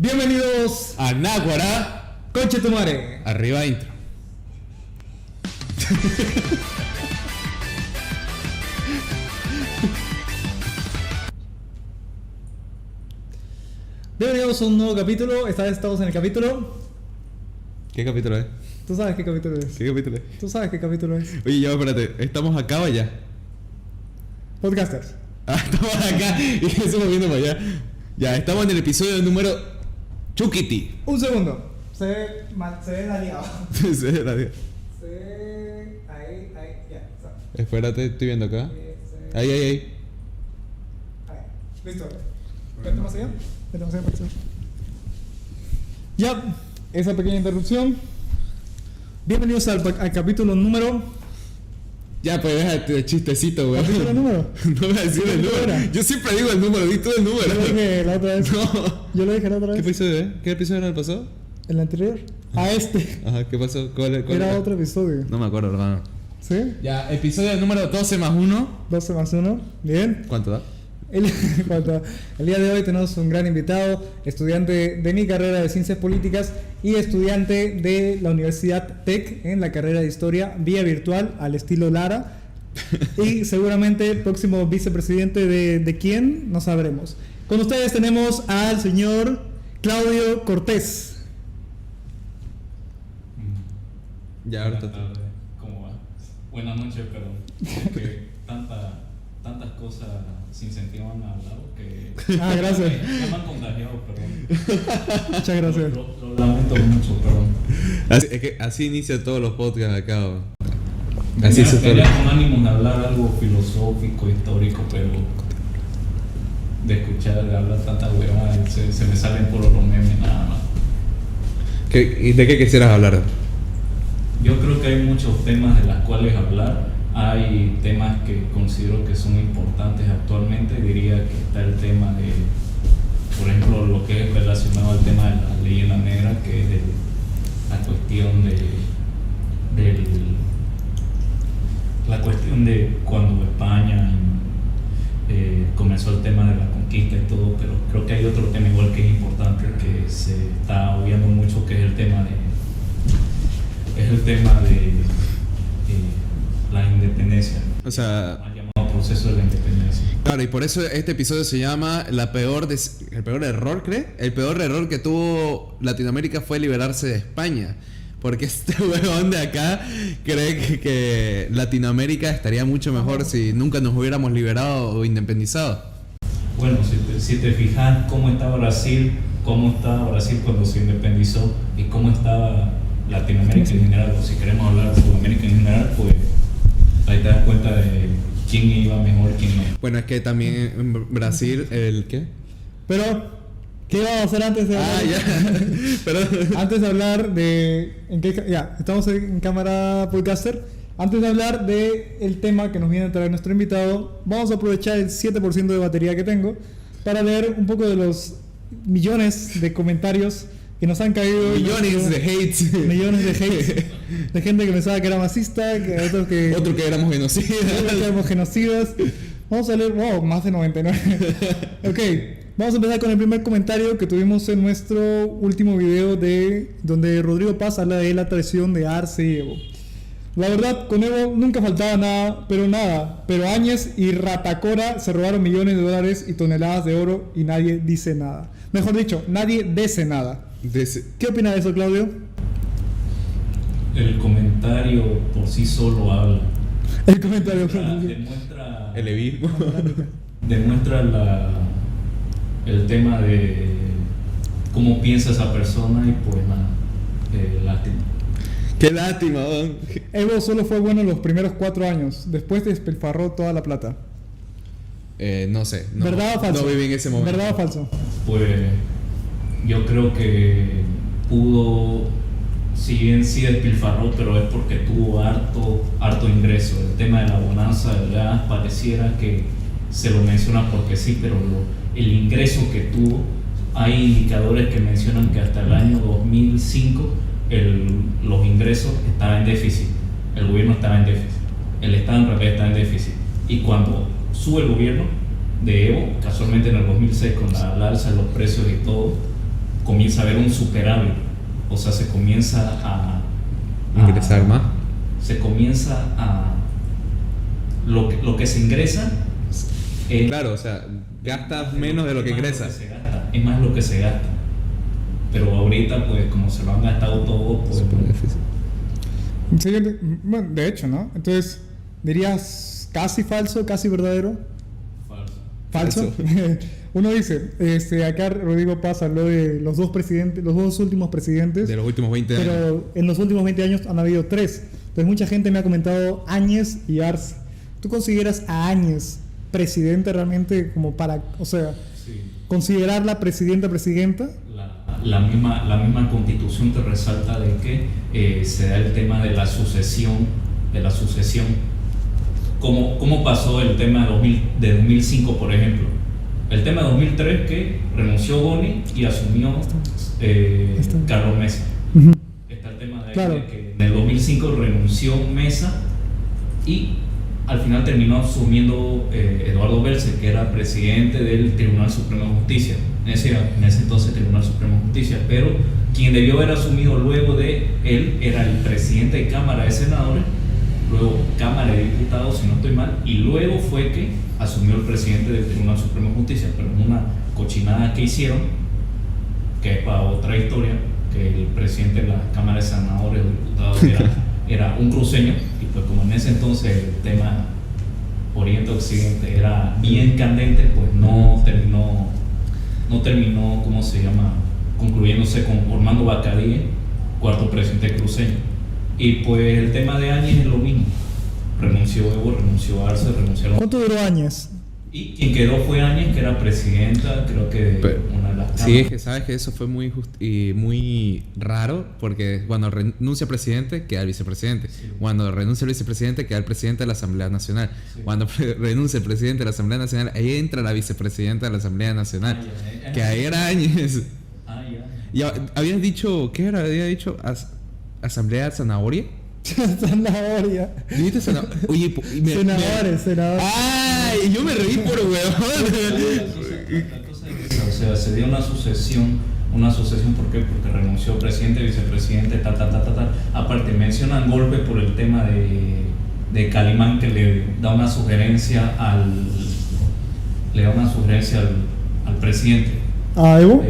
Bienvenidos a Náguara. Conche tu madre. Arriba intro. Bienvenidos a un nuevo capítulo. Esta vez estamos en el capítulo. ¿Qué capítulo es? Tú sabes qué capítulo es. ¿Qué capítulo es? Tú sabes qué capítulo es. Oye, ya, espérate. ¿Estamos acá o allá? Podcasters. Ah, estamos acá y estamos viendo para allá. Ya, estamos en el episodio número Chukiti. Un segundo. Se ve aliado. Se ve la tía. Se ve ahí, ya. Está. Espérate, estoy viendo acá. Se ve Ahí. ahí. Listo. Vete más allá. Vete más allá para que se vea. Ya, esa pequeña interrupción. Bienvenidos al capítulo número. Ya, pues déjate de chistecito, güey. ¿Capítulo número? No me decir el número. era? Yo siempre digo el número, di tú el número. Yo lo dije la otra vez. No. Yo lo dije la otra ¿Qué vez. episodio es? ¿Qué episodio era el pasado? El anterior. A este. Ajá, ¿qué pasó? ¿Cuál Era otro episodio. No me acuerdo, hermano. ¿Sí? Ya, episodio número 12 más 1. 12 más 1. Bien. ¿Cuánto da? El día de hoy tenemos un gran invitado, estudiante de mi carrera de Ciencias Políticas y estudiante de la Universidad TEC en la carrera de Historia vía virtual al estilo Lara. Y seguramente próximo vicepresidente de quién, no sabremos. Con ustedes tenemos al señor Claudio Cortés. Ya, Buenas ahorita. tardes, ¿cómo va? Buenas noches, perdón. Porque tantas cosas sin sentido han hablado que. Ah, gracias. Ya me han contagiado, perdón. Muchas gracias. Lo lamento mucho, perdón. Es que así inicia todos los podcasts acá. ¿No? Así se Venía todo. con ánimo de hablar algo filosófico, histórico, pero de escuchar hablar tanta huevada se me salen por los memes nada más. ¿Y de qué quisieras hablar? Yo creo que hay muchos temas de los cuales hablar. Hay temas que considero que son importantes actualmente. Diría que está el tema de, por ejemplo, lo que es relacionado al tema de la leyenda negra, que es la cuestión de cuando España comenzó el tema de la conquista y todo, pero creo que hay otro tema igual que es importante que se está obviando mucho, que es el tema de la independencia. O sea, Mal llamado proceso de la independencia. claro, y por eso este episodio se llama el peor error, ¿cree? El peor error que tuvo Latinoamérica fue liberarse de España. Porque este huevón de acá cree que Latinoamérica estaría mucho mejor si nunca nos hubiéramos liberado o independizado. Bueno, si te fijas cómo estaba Brasil cuando se independizó y cómo estaba Latinoamérica en general, o si queremos hablar de Sudamérica en general, pues ahí te das cuenta de quién iba mejor, quién no. Bueno, es que también en Brasil, ¿el qué? Pero, ¿qué vamos a hacer antes de hablar? Ah, ya. Perdón. Antes de hablar de... Ya, estamos en cámara podcaster. Antes de hablar de el tema que nos viene a traer nuestro invitado, vamos a aprovechar el 7% de batería que tengo para leer un poco de los millones de comentarios que nos han caído. Millones de hates. Millones de hates. De gente que pensaba que era masista, que otros que... Otro que éramos genocidas. otros que éramos genocidas. Vamos a leer... Wow, más de 99. Ok. Vamos a empezar con el primer comentario que tuvimos en nuestro último video donde Rodrigo Paz habla de la traición de Arce y Evo. La verdad, con Evo nunca faltaba nada, pero Áñez y Ratacora se robaron millones de dólares y toneladas de oro y nadie dice nada. Mejor dicho, nadie dice nada. ¿Qué opina de eso, Claudio? El comentario por sí solo habla. El comentario. Demuestra El evismo. demuestra el tema de cómo piensa esa persona y pues nada, lástima. Qué lástima, don. Evo solo fue bueno los primeros 4 años. Después despilfarró toda la plata. No sé. No, ¿Verdad o falso? No viví en ese momento. ¿Verdad o falso? Pues yo creo que pudo, si bien sí despilfarró, pero es porque tuvo harto ingreso. El tema de la bonanza del gas pareciera que se lo menciona porque sí, pero el ingreso que tuvo, hay indicadores que mencionan que hasta el año 2005 los ingresos estaban en déficit, el gobierno estaba en déficit, el Estado en realidad estaba en déficit, y cuando sube el gobierno de Evo, casualmente en el 2006 con la alza de los precios y todo, comienza a haber un superávit, o sea, se comienza a Ingresar más. se comienza a lo que se ingresa es, Claro, o sea, gastas menos de lo que es más ingresas. se gasta, es más lo que se gasta, pero ahorita pues como se lo han gastado todo, pues Súper difícil. Sí, bueno, de hecho, ¿no? Entonces, dirías casi falso, casi verdadero. falso. Falso. Uno dice, acá Rodrigo Paz habló de los dos presidentes, los dos últimos presidentes, De los últimos 20 años. pero en los últimos 20 años han habido 3. Entonces mucha gente me ha comentado Áñez y Arce. ¿Tú consideras a Áñez presidente realmente como para, o sea, Sí. considerarla presidenta? La misma constitución te resalta de que se da el tema de la sucesión, ¿Cómo pasó el tema de 2005, por ejemplo? El tema de 2003 que renunció Boni y asumió Carlos Mesa. Ujú. Está el tema de, Claro. de que en el 2005 renunció Mesa y al final terminó asumiendo Eduardo Belze, que era presidente del Tribunal Supremo de Justicia. En ese entonces Tribunal Supremo de Justicia, pero quien debió haber asumido luego de él era el presidente de Cámara de Senadores, luego Cámara de Diputados, si no estoy mal, y luego fue que asumió el presidente del Tribunal Supremo de Justicia, pero en una cochinada que hicieron, que es para otra historia, que el presidente de la Cámara de Senadores o Diputados era un cruceño, y pues como en ese entonces el tema Oriente-Occidente era bien candente, pues no terminó, ¿cómo se llama?, concluyéndose con Orlando Bacadie, cuarto presidente cruceño. Y pues el tema de Áñez es lo mismo. Renunció Evo, renunció Arce, renunciaron. ¿Cuánto duró Áñez? Y quien quedó fue Áñez, que era presidenta, creo que de Pero, una de las cámaras. sí, es que sabes que eso fue muy raro, porque cuando renuncia el presidente, queda el vicepresidente. Sí. Cuando renuncia el vicepresidente, queda el presidente de la Asamblea Nacional. Sí. Cuando renuncia el presidente de la Asamblea Nacional, ahí entra la vicepresidenta de la Asamblea Nacional. Que ahí era Áñez. Ah, ya. Y habías dicho, ¿qué era? Había dicho Asamblea Zanahoria. Zanahoria. ¿Dijiste Zanahoria? Oye, Senadores. ¡Ay! Yo me reí por huevón. La cosa es esa, o sea, se dio una sucesión, ¿por qué? Porque renunció presidente, vicepresidente, tal. Aparte, mencionan golpe por el tema de Calimán, que le da una sugerencia al presidente. ¿A Evo?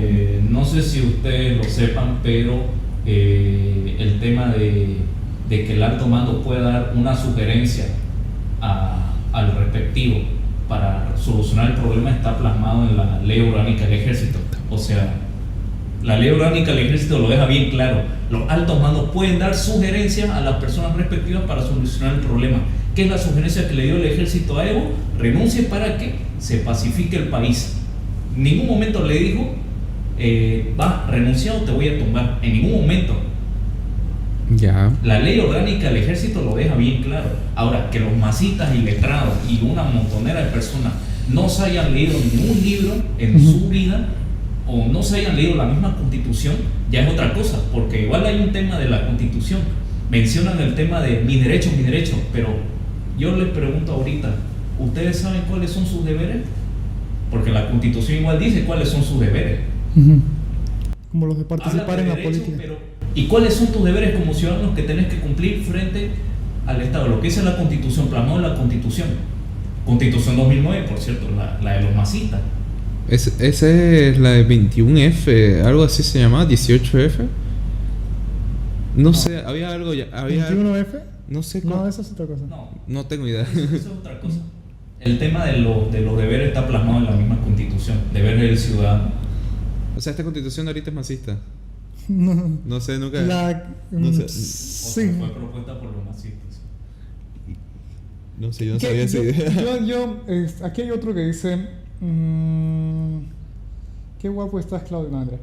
No sé si ustedes lo sepan, pero el tema de que el alto mando pueda dar una sugerencia al respectivo para solucionar el problema está plasmado en la Ley Orgánica del Ejército. O sea, la Ley Orgánica del Ejército lo deja bien claro. Los altos mandos pueden dar sugerencias a las personas respectivas para solucionar el problema. ¿Qué es la sugerencia que le dio el Ejército a Evo? Renuncie para que se pacifique el país. En ningún momento le dijo, renuncia o te voy a tumbar. En ningún momento. Ya. La ley orgánica del ejército lo deja bien claro. Ahora, que los masistas iletrados y una montonera de personas no se hayan leído ningún libro en su vida o no se hayan leído la misma constitución, ya es otra cosa, porque igual hay un tema de la constitución. Mencionan el tema de mi derecho, pero yo les pregunto ahorita, ¿ustedes saben cuáles son sus deberes? Porque la constitución igual dice cuáles son sus deberes. Como los de participar en la política. ¿Y cuáles son tus deberes como ciudadanos que tenés que cumplir frente al Estado? Lo que dice la Constitución, plasmado en la Constitución. Constitución 2009, por cierto, la de los masistas. Esa es la de 21F, algo así se llama, 18F. No sé, había algo ya. ¿21F? No sé No, cómo. esa es otra cosa. No tengo idea. Eso es otra cosa. El tema de los deberes está plasmado en la misma Constitución. Deberes del ciudadano. O sea, esta constitución ahorita es masista. No. No sé, nunca. No sé. O sí. sea, fue propuesta por los masistas. No sé, yo no ¿Qué? sabía si. Aquí hay otro que dice. Qué guapo estás, Claudio. No, Andrea.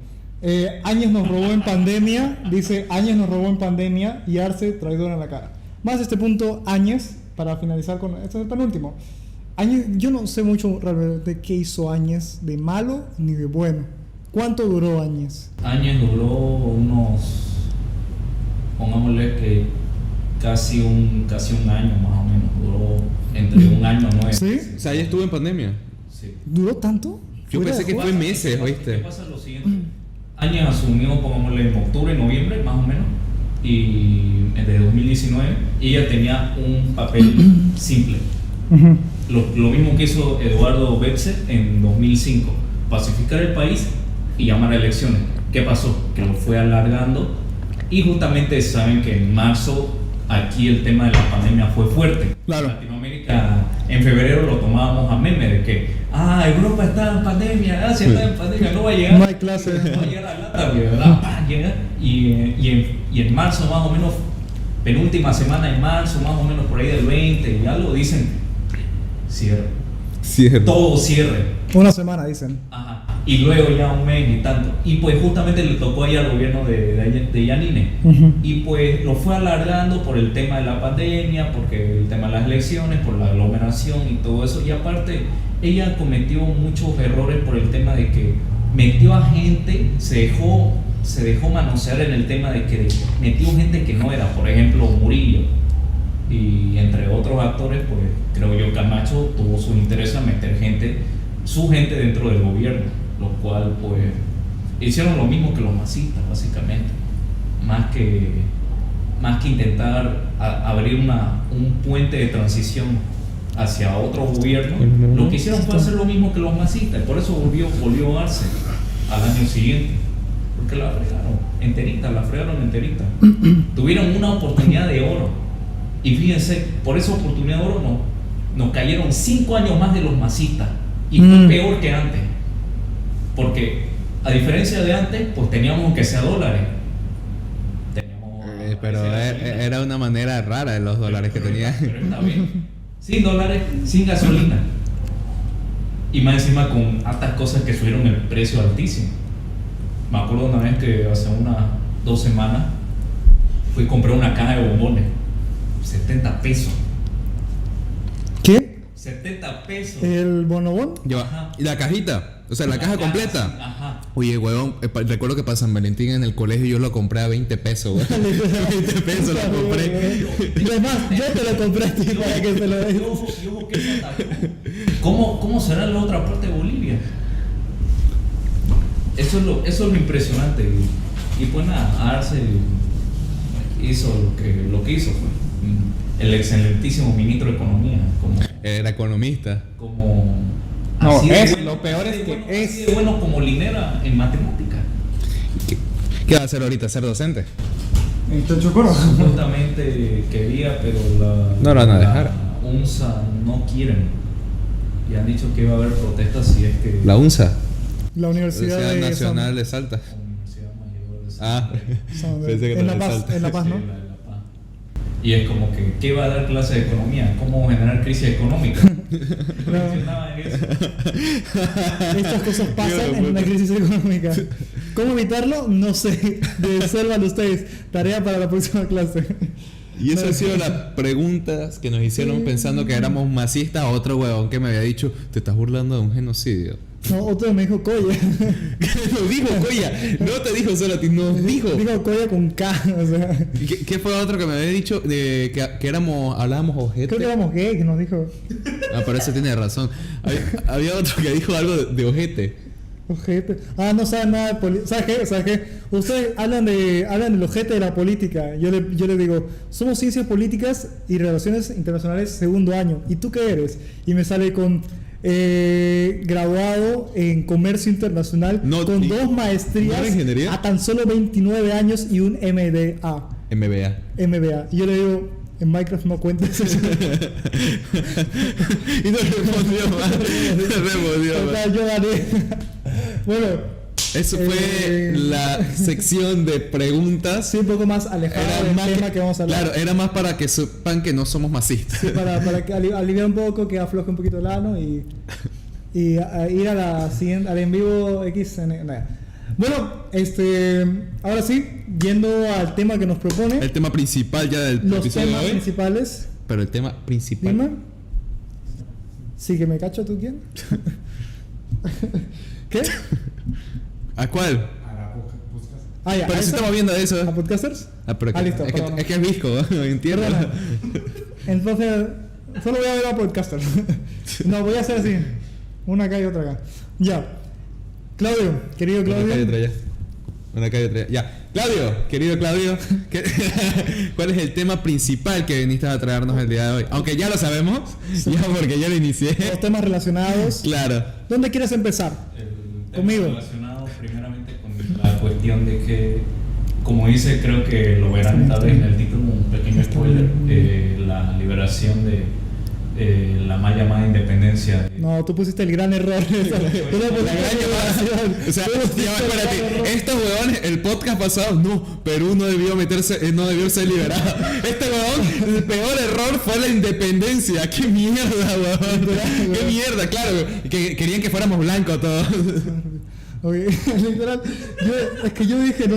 Áñez nos robó en pandemia. Dice Áñez nos robó en pandemia y Arce traidor en la cara. Más este punto, Áñez, para finalizar con. Este es el penúltimo. Áñez, yo no sé mucho realmente qué hizo Áñez de malo ni de bueno. ¿Cuánto duró Áñez? Áñez duró unos, pongámosle que casi un año más o menos. Duró entre un año a 9 ¿Sí? meses. O sea, ella estuvo en pandemia. Sí. ¿Duró tanto? Yo ¿Fuera pensé de que juego? fue meses, ¿Qué ¿oíste? pasa? Lo siguiente. Áñez asumió, pongámosle, en octubre, noviembre, más o menos, y de 2019, y ella tenía un papel simple. Ujú. Lo mismo que hizo Eduardo Bepse en 2005, pacificar el país y llamar a elecciones. ¿Qué pasó? Que lo fue alargando, y justamente saben que en marzo aquí el tema de la pandemia fue fuerte. Claro. En Latinoamérica en febrero lo tomábamos a meme de que Europa está en pandemia, Asia está en pandemia, no va a llegar. No hay clase. No va a llegar a Lata, ¿verdad? Llega. Y en marzo más o menos, penúltima semana en marzo, más o menos por ahí del 20 y algo, dicen cierre. Cierto. Todo cierre. Una semana, dicen. Ajá. Y luego ya un mes y tanto. Y pues justamente le tocó ahí al gobierno de Yanine. Ujú. Y pues lo fue alargando por el tema de la pandemia, porque el tema de las elecciones, por la aglomeración y todo eso. Y aparte, ella cometió muchos errores por el tema de que metió a gente, se dejó manosear en el tema de que metió gente que no era, por ejemplo, Murillo. Y entre otros actores, pues creo yo Camacho tuvo su interés en meter su gente dentro del gobierno, lo cual pues hicieron lo mismo que los masistas básicamente, más que intentar abrir un puente de transición hacia otro gobierno. Lo que hicieron fue hacer lo mismo que los masistas, por eso volvió Arce al año siguiente, porque la fregaron enterita. Tuvieron una oportunidad de oro, y fíjense, por esa oportunidad de oro nos cayeron 5 años más de los masistas, y fue peor que antes, porque a diferencia de antes, pues teníamos que sea dólares. Pero era una manera rara de los dólares que tenía. Pero está bien. Sin dólares, sin gasolina. Y más encima con hartas cosas que subieron el precio altísimo. Me acuerdo una vez que hace unas 2 semanas fui a comprar una caja de bombones. 70 pesos. ¿Qué? 70 pesos. ¿El bonobón? Ajá. ¿Y la cajita? O sea, la caja completa. Sí, ajá. Oye, huevón, recuerdo que para San Valentín en el colegio yo lo compré a 20 pesos, huevón. 20 pesos la compré. Y además, yo te lo compré a ti para que se lo des. ¿Cómo será la otra parte de Bolivia? Eso es lo impresionante. Y pues nada, Arce hizo lo que hizo. Pues. El excelentísimo ministro de Economía. Era economista. No, así de es bueno, lo peor así es de que bueno, es. así de bueno como Linera en matemática. ¿Qué va a hacer ahorita? ¿Ser docente? Entonces, Chocoro. Supuestamente quería, pero No lo van a dejar. La UNSA no quieren. Y han dicho que va a haber protestas si es que ¿La UNSA? La Universidad de Nacional de Salta. la Universidad Mayor de Ah, San- pensé que en era La de Paz, Salta. en La Paz, Sí, ¿no? la de La Paz. Y es como que, ¿qué va a dar clase de economía? ¿Cómo generar crisis económica? No mencionaba en eso. Estas cosas pasan en una crisis económica. ¿Cómo evitarlo? No sé. Resuélvanlo ustedes. Tarea para la próxima clase. Y eso ha sido las preguntas que nos hicieron pensando que éramos masistas. Otro huevón que me había dicho, te estás burlando de un genocidio. No, otro me dijo Coya. Nos dijo Coya, no te dijo solo a ti, nos dijo. Dijo Coya con K. O sea, ¿Y qué fue otro que me había dicho? Que hablábamos ojete. creo que éramos gay, que nos dijo. Ah, pero ese tiene razón. Había otro que dijo algo de ojete. Ojete. Ah, no saben nada de política. ¿Sabes qué? Ustedes hablan del ojete de la política. Yo les digo, somos ciencias políticas y relaciones internacionales segundo año. ¿Y tú qué eres? Y me sale con graduado en comercio internacional, No, con ni- 2 maestrías ¿no era ingeniería? a tan solo 29 años y un MBA. MBA. Y yo le digo, en Minecraft no cuentes eso. Y no respondió más. No respondió más. Total, yo gané. Bueno, Eso fue la sección de preguntas. sí, un poco más alejado del más tema que vamos a hablar. Claro, era más para que sepan que no somos masistas. Sí, para que aliviar un poco, que afloje un poquito el ano y ir a la siguiente, al en vivo X. Bueno, ahora sí, yendo al tema que nos propone, El tema principal ya del los episodio temas de hoy. principales. Pero el tema principal. Dime. Sí, que me cacho, ¿tú quién? ¿Qué? ¿A cuál? Ah, ya. Pero ¿a si esa? estamos viendo eso. ¿A podcasters? Pero listo, es, que, perdón. es que es visco, ¿no? Entiendo. Perdona. Entonces, solo voy a ver a podcasters. No, voy a hacer así. Una acá y otra acá. Ya. Claudio, querido Otra Claudio. calle, otra allá. Una calle 3. Ya. Claudio, querido Claudio, ¿cuál es el tema principal que viniste a traernos el día de hoy? Aunque ya lo sabemos, ya porque yo lo inicié. Los temas relacionados. Claro. ¿Dónde quieres empezar? El tema Conmigo. relacionado primeramente con la cuestión de que, como dice, creo que lo verán tal vez en el título, un pequeño spoiler, la liberación de la mal llamada independencia. No, tú pusiste el gran error. Tú le pusiste La gran llamada. O sea, ya, espérate, estos huevones, el podcast pasado, no, Perú no debió meterse, no debió ser liberado. Este huevón, el peor error fue la independencia. ¡Qué mierda, huevón! ¡Qué mierda! Claro, que querían que fuéramos blancos todos. Oye, literal, yo dije en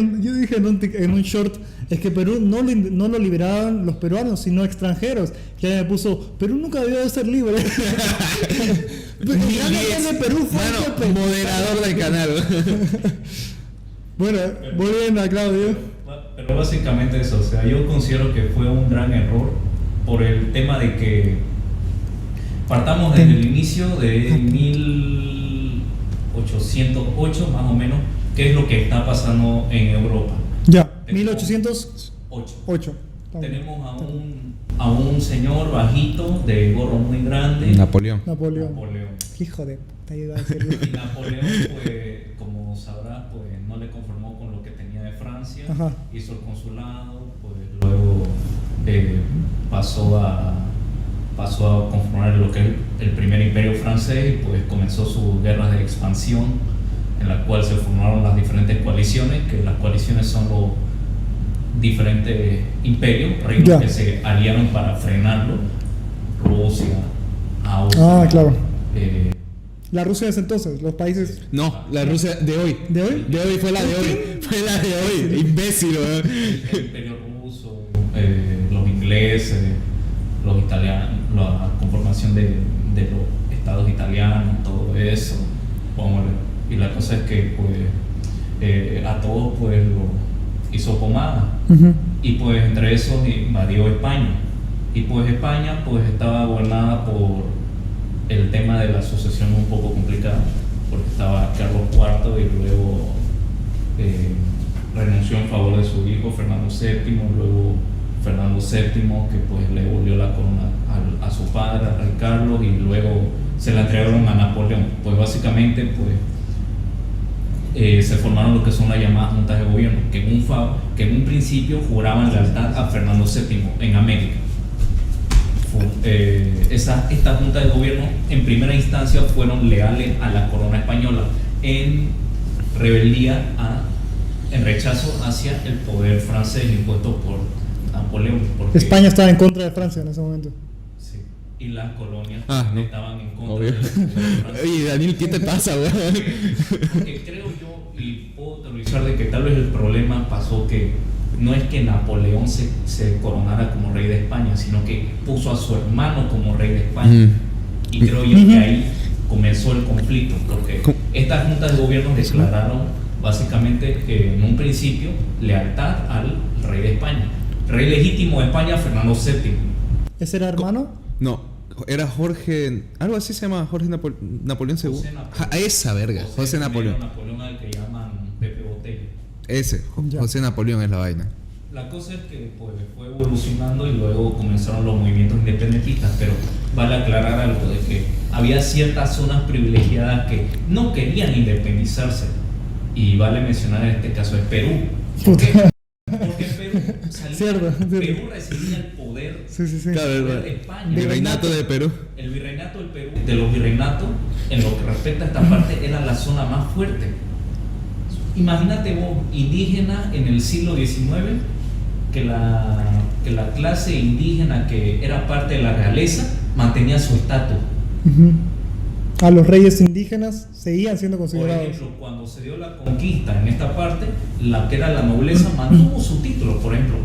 un short, es que Perú no lo liberaban los peruanos, sino extranjeros. Que me puso, Perú nunca debió de ser libre. Perú fue moderador del canal. Bueno, volviendo a Claudio. Pero básicamente eso, o sea, yo considero que fue un gran error por el tema de que partamos desde el inicio de 1808 más o menos, qué es lo que está pasando en Europa. Ya, 1808. Tenemos a un señor bajito de gorro muy grande. Napoleón. Hijo de puta, iba a decirlo. Y Napoleón, pues, como sabrás, pues no le conformó con lo que tenía de Francia. Ajá. Hizo el consulado, pues luego pasó a conformar lo que es el primer imperio francés y pues comenzó sus guerras de expansión, en la cual se formaron las diferentes coaliciones, que las coaliciones son los diferentes imperios, reinos que se aliaron para frenarlo. Rusia, Austria. Claro. La Rusia de ese entonces, los países. No, la Rusia de hoy. ¿De hoy? De hoy fue la de hoy. Fue la de hoy. Imbécil, El imperio ruso, los ingleses, los italianos, la conformación de los estados italianos, todo eso. Y la cosa es que pues a todos pues lo hizo pomada. Uh-huh. Y pues entre esos invadió España. Y pues España pues estaba gobernada por el tema de la sucesión un poco complicada, porque estaba Carlos IV y luego renunció en favor de su hijo Fernando VII, luego Fernando VII que pues le volvió la corona a su padre, al rey Carlos, y luego se la entregaron a Napoleón. Pues básicamente pues se formaron lo que son las llamadas juntas de gobierno, que en un principio juraban lealtad a Fernando VII en América. Esta junta de gobierno en primera instancia fueron leales a la corona española en rebeldía, en rechazo hacia el poder francés impuesto por Napoleón. España estaba en contra de Francia en ese momento. Sí, y las colonias no. estaban en contra Obvio. del poder francés. Oye, Daniel, ¿qué te pasa, weón? Porque creo yo, y puedo teorizar de que tal vez el problema pasó que no es que Napoleón se coronara como rey de España, sino que puso a su hermano como rey de España. Y creo yo que ahí comenzó el conflicto, porque estas juntas de gobierno declararon básicamente que en un principio lealtad al rey de España. Rey legítimo de España, Fernando VII. ¿Ese era hermano? No, era Jorge, algo así se llama, Jorge Napoleón II. A esa verga, José Napoleón. Napoleón al que llaman Pepe Botella. Ese, José Napoleón es la vaina. La cosa es que pues, fue evolucionando y luego comenzaron los movimientos independentistas, pero vale aclarar algo de que había ciertas zonas privilegiadas que no querían independizarse, y vale mencionar en este caso es Perú. ¿Por qué? Porque Perú recibía el poder, Claro, el poder de España. Virreinato de Perú. El virreinato del Perú, de los virreinatos, en lo que respecta a esta parte, era la zona más fuerte. Imagínate vos, indígena en el siglo XIX, que la clase indígena que era parte de la realeza mantenía su estatus. Uh-huh. A los reyes indígenas seguían siendo considerados. Por ejemplo, cuando se dio la conquista en esta parte, la que era la nobleza mantuvo su título. Por ejemplo,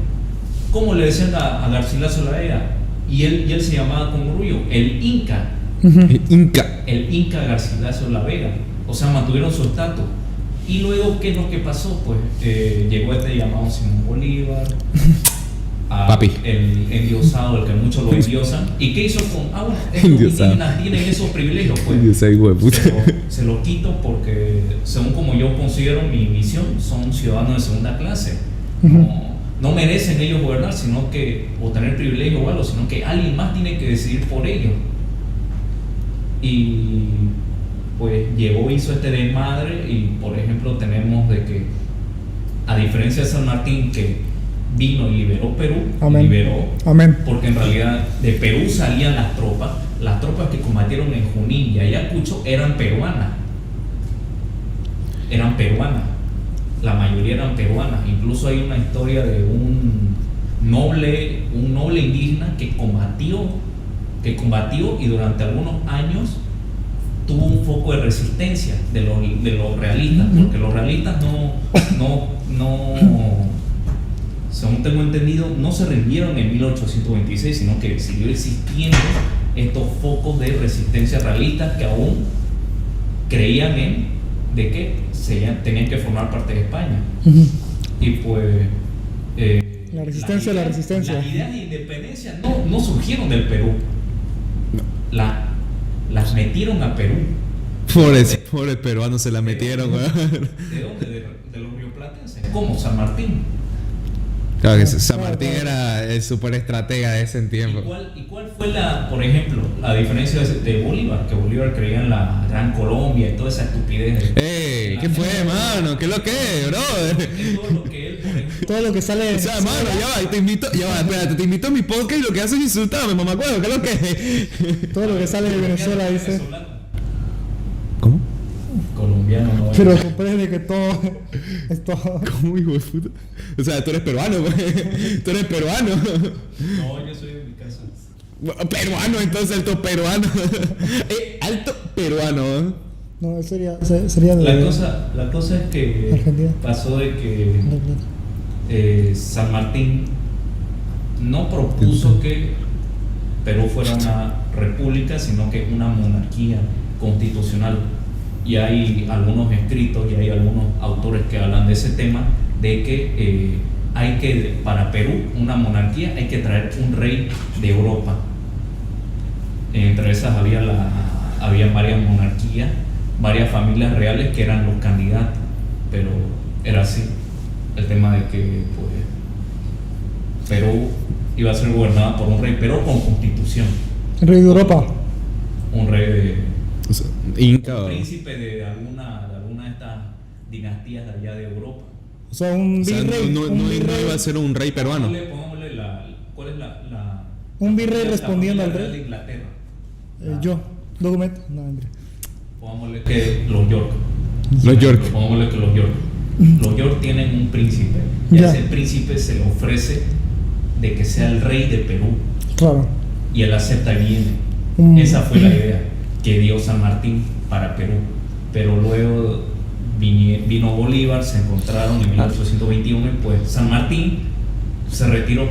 ¿cómo le decían a Garcilaso de la Vega? Y él se llamaba con orgullo el Inca. Uh-huh. El Inca Garcilaso de la Vega. O sea, mantuvieron su estatus. Y luego, ¿qué es lo que pasó? Pues llegó este llamado Simón Bolívar, Papi. el endiosado, el que muchos lo endiosan. ¿Y qué hizo con? Bueno, estos Endiosado. indígenas tienen esos privilegios, pues. Yo soy hijo de puta. Se lo quito porque, según como yo considero mi misión, son ciudadanos de segunda clase. No merecen ellos gobernar, sino que, o tener privilegio o algo, sino que alguien más tiene que decidir por ellos. Y pues llegó, hizo este desmadre, y por ejemplo tenemos de que, a diferencia de San Martín, que vino y liberó Perú, Amén. liberó, Amén. porque en realidad de Perú salían las tropas que combatieron en Junín y Ayacucho eran peruanas, la mayoría eran peruanas. Incluso hay una historia de un noble indígena que combatió y durante algunos años tuvo un foco de resistencia de los realistas, porque los realistas no según tengo entendido, no se rindieron en 1826, sino que siguió existiendo estos focos de resistencia realistas que aún creían de que tenían que formar parte de España. Y pues La resistencia. Las ideas de independencia no surgieron del Perú. Las metieron a Perú. Pobres peruanos se la metieron, weón. ¿De dónde? De los rioplatenses. ¿Cómo? San Martín. Claro que San Martín era el super estratega de ese tiempo. ¿Y cuál fue por ejemplo, la diferencia de Bolívar? Que Bolívar creía en la Gran Colombia y toda esa estupidez. ¿Qué fue, mano? ¿Qué es lo que es, brother? Todo lo que él, por ejemplo, Todo lo que sale de O sea, mano, espérate, te invito a mi podcast y lo que haces es insultarme, mamacuevo, ¿qué es lo que es? todo lo que sale de Venezuela dice. venezolano. ¿Cómo? Colombiano, no. Pero comprende que todo es todo. ¿Cómo, hijo de puta? O sea, tú eres peruano, güey. Tú eres peruano. No, yo soy de mi casa. Peruano, entonces, alto peruano. Alto peruano. No, sería de La cosa es que Argentina. pasó de que San Martín no propuso que Perú fuera una república, sino que una monarquía constitucional. Y hay algunos escritos y hay algunos autores que hablan de ese tema, de que para Perú, una monarquía, hay que traer un rey de Europa. Entre esas había varias monarquías, varias familias reales que eran los candidatos, pero era así el tema de que pues, Perú iba a ser gobernada por un rey, pero con constitución. El rey de Europa. Un rey de O sea, Inca. un príncipe de alguna de estas dinastías de allá de Europa. O sea, un O sea, virrey. no un virrey, iba a ser un rey peruano. Pongámosle ¿cuál es la un virrey la respondiendo al familia real rey. de Inglaterra? Yo. Documento. No, hombre. Pongámosle que los York. Los York. Pongámosle que los York. Los York tienen un príncipe. Y Ya. a ese príncipe se le ofrece de que sea el rey de Perú. Claro. Y él acepta y Mm. viene. Esa fue la idea que dio San Martín para Perú. Pero luego vino Bolívar, se encontraron en 1821 y pues San Martín se retiró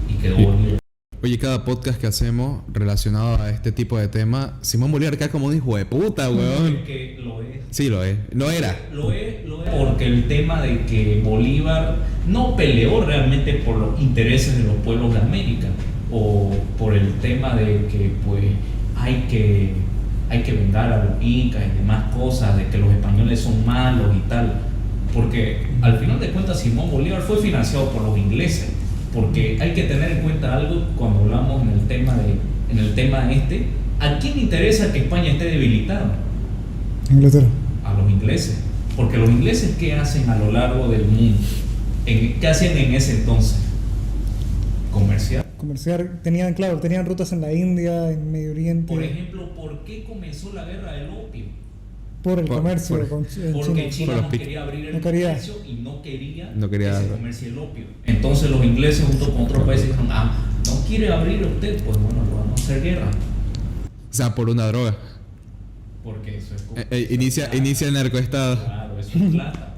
y quedó Bolívar. Oye, cada podcast que hacemos relacionado a este tipo de tema, Simón Bolívar cae como un hijo de puta, weón. Que lo es. Sí, lo es. No era. Lo es porque el tema de que Bolívar no peleó realmente por los intereses de los pueblos de América, o por el tema de que pues hay que vengar a los incas y demás cosas, de que los españoles son malos y tal, porque al final de cuentas Simón Bolívar fue financiado por los ingleses, porque hay que tener en cuenta algo cuando hablamos en el tema este, ¿a quién le interesa que España esté debilitada? Inglaterra. A los ingleses, porque los ingleses ¿qué hacen a lo largo del mundo? ¿Qué hacían en ese entonces? Comerciar. Tenían rutas en la India, en Medio Oriente. Por ejemplo, ¿por qué comenzó la guerra del opio? Por el comercio. Porque China. China Por no los quería abrir el No quería. comercio y no quería No que quería se dar. comercie el opio. Entonces los ingleses junto con otros países dijeron, no quiere abrir usted, pues bueno, lo vamos a hacer guerra. O sea, por una droga. Porque eso es Inicia el narcoestado. Claro, eso es plata.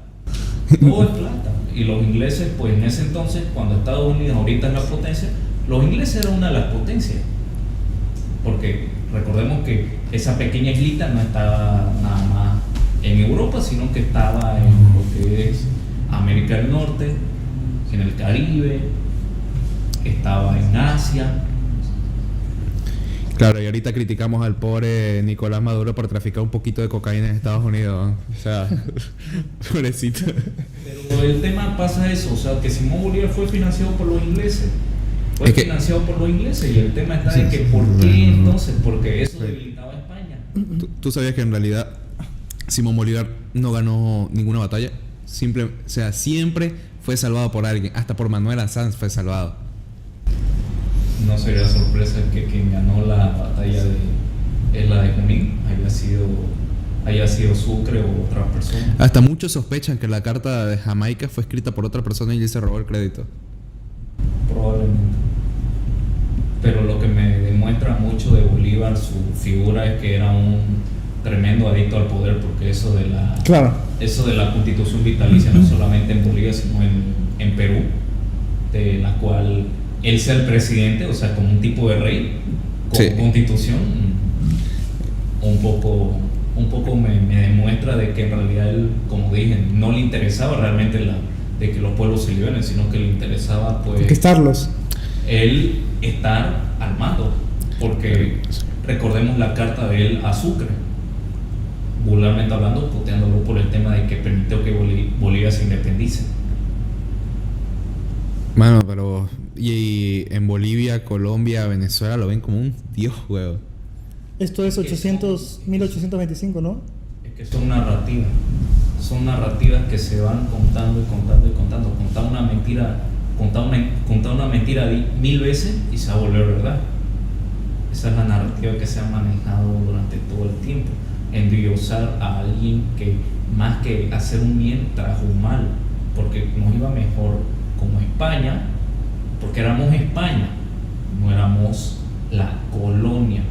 Todo es plata. Y los ingleses, pues en ese entonces, cuando Estados Unidos ahorita es la potencia, los ingleses eran una de las potencias. Porque recordemos que esa pequeña islita no estaba nada más en Europa, sino que estaba en lo que es América del Norte, en el Caribe. estaba en Asia. Claro, y ahorita criticamos al pobre Nicolás Maduro por traficar un poquito de cocaína en Estados Unidos, ¿no? O sea, pobrecito. Pero el tema pasa eso, o sea, que Simón Bolívar fue financiado por los ingleses. Fue financiado por los ingleses, y el tema está en que ¿por qué entonces? Porque eso debilitaba a España. ¿Tú sabías que en realidad Simón Bolívar no ganó ninguna batalla? O sea, siempre fue salvado por alguien, hasta por Manuel Sanz fue salvado. No sería sorpresa que quien ganó la batalla es la de Junín, haya sido Sucre o otra persona. Hasta muchos sospechan que la carta de Jamaica fue escrita por otra persona y él se robó el crédito. Probablemente. Pero lo que me demuestra mucho de Bolívar, su figura, es que era un tremendo adicto al poder, porque eso de la constitución vitalicia, no solamente en Bolivia, sino en Perú, de la cual él sea el presidente, o sea, como un tipo de rey, con constitución, un poco me demuestra de que en realidad él, como dije, no le interesaba realmente de que los pueblos se liberen, sino que le interesaba, pues, conquistarlos. Él estar al mando, porque recordemos la carta de él a Sucre, vulgarmente hablando, puteándolo por el tema de que permitió que Bolivia se independice. Mano, pero y en Bolivia, Colombia, Venezuela lo ven como un dios, weón. Esto es 1825, ¿no? Es que son narrativas que se van contando y contando y contando. Contar una mentira 1000 veces y se va a volver verdad. Esa es la narrativa que se ha manejado durante todo el tiempo. Endiosar a alguien que más que hacer un bien trajo un mal, porque nos iba mejor como España, porque éramos España, no éramos la colonia,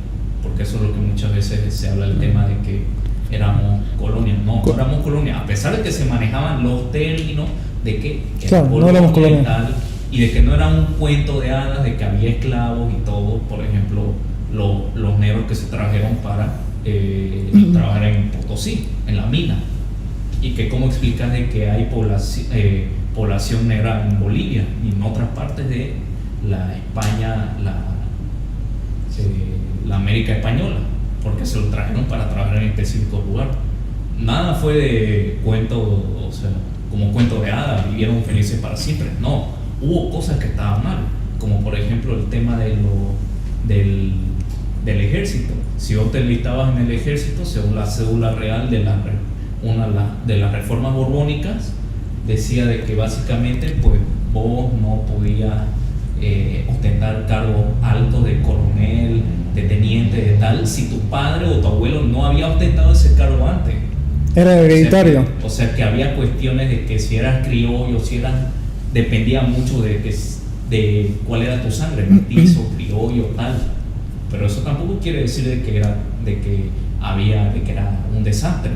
porque eso es lo que muchas veces se habla del tema de que éramos colonia. No éramos colonia, a pesar de que se manejaban los términos de que claro, no éramos colonia y tal, y de que no era un cuento de hadas, de que había esclavos y todo. Por ejemplo, los negros que se trajeron para trabajar en Potosí, en la mina, y que cómo explicas de que hay población negra en Bolivia y en otras partes de la España, la América española, porque se lo trajeron para trabajar en específico lugar. Nada fue de cuento, o sea, como cuento de hadas, vivieron felices para siempre. No, hubo cosas que estaban mal, como por ejemplo el tema del ejército. Si vos te enlistabas en el ejército, según la cédula real de una de las reformas borbónicas, decía de que básicamente pues vos no podías ostentar cargos altos de coronel, de teniente, de tal, si tu padre o tu abuelo no había ostentado ese cargo antes. Era hereditario. O sea que había cuestiones de que si eras criollo, dependía mucho de cuál era tu sangre, mestizo, criollo, tal. Pero eso tampoco quiere decir de que era un desastre,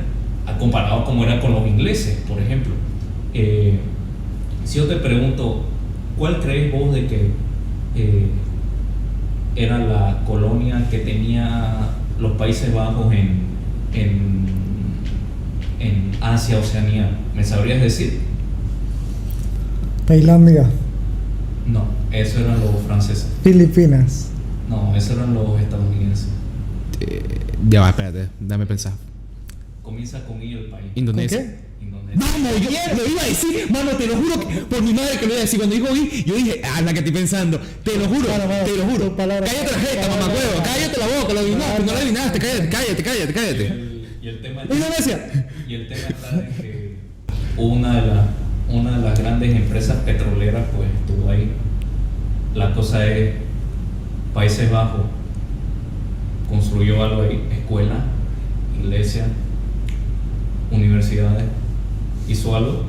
comparado como era con los ingleses, por ejemplo. Si yo te pregunto, ¿cuál crees vos de que era la colonia que tenía los Países Bajos en Asia, Oceanía? ¿Me sabrías decir? Tailandia. No, eso eran los franceses. Filipinas. No, esos eran los estadounidenses. Ya va, espérate, dame pensar. Comienza con I el país. Indonesia. ¿Con qué? Indonesia. Vamos, yo lo iba a decir, mano, te lo juro, por mi madre que lo iba a decir. Cuando dijo I, yo dije, la que estoy pensando, te lo juro, te lo juro. Cállate la jeta, mamacuevo, cállate la boca, lo adivinaste, no lo adivinaste, cállate. Y el tema Indonesia. Y el tema está de que una de las grandes empresas petroleras pues estuvo ahí. La cosa es, Países Bajos construyó algo ahí, escuela, iglesia, universidades, hizo algo,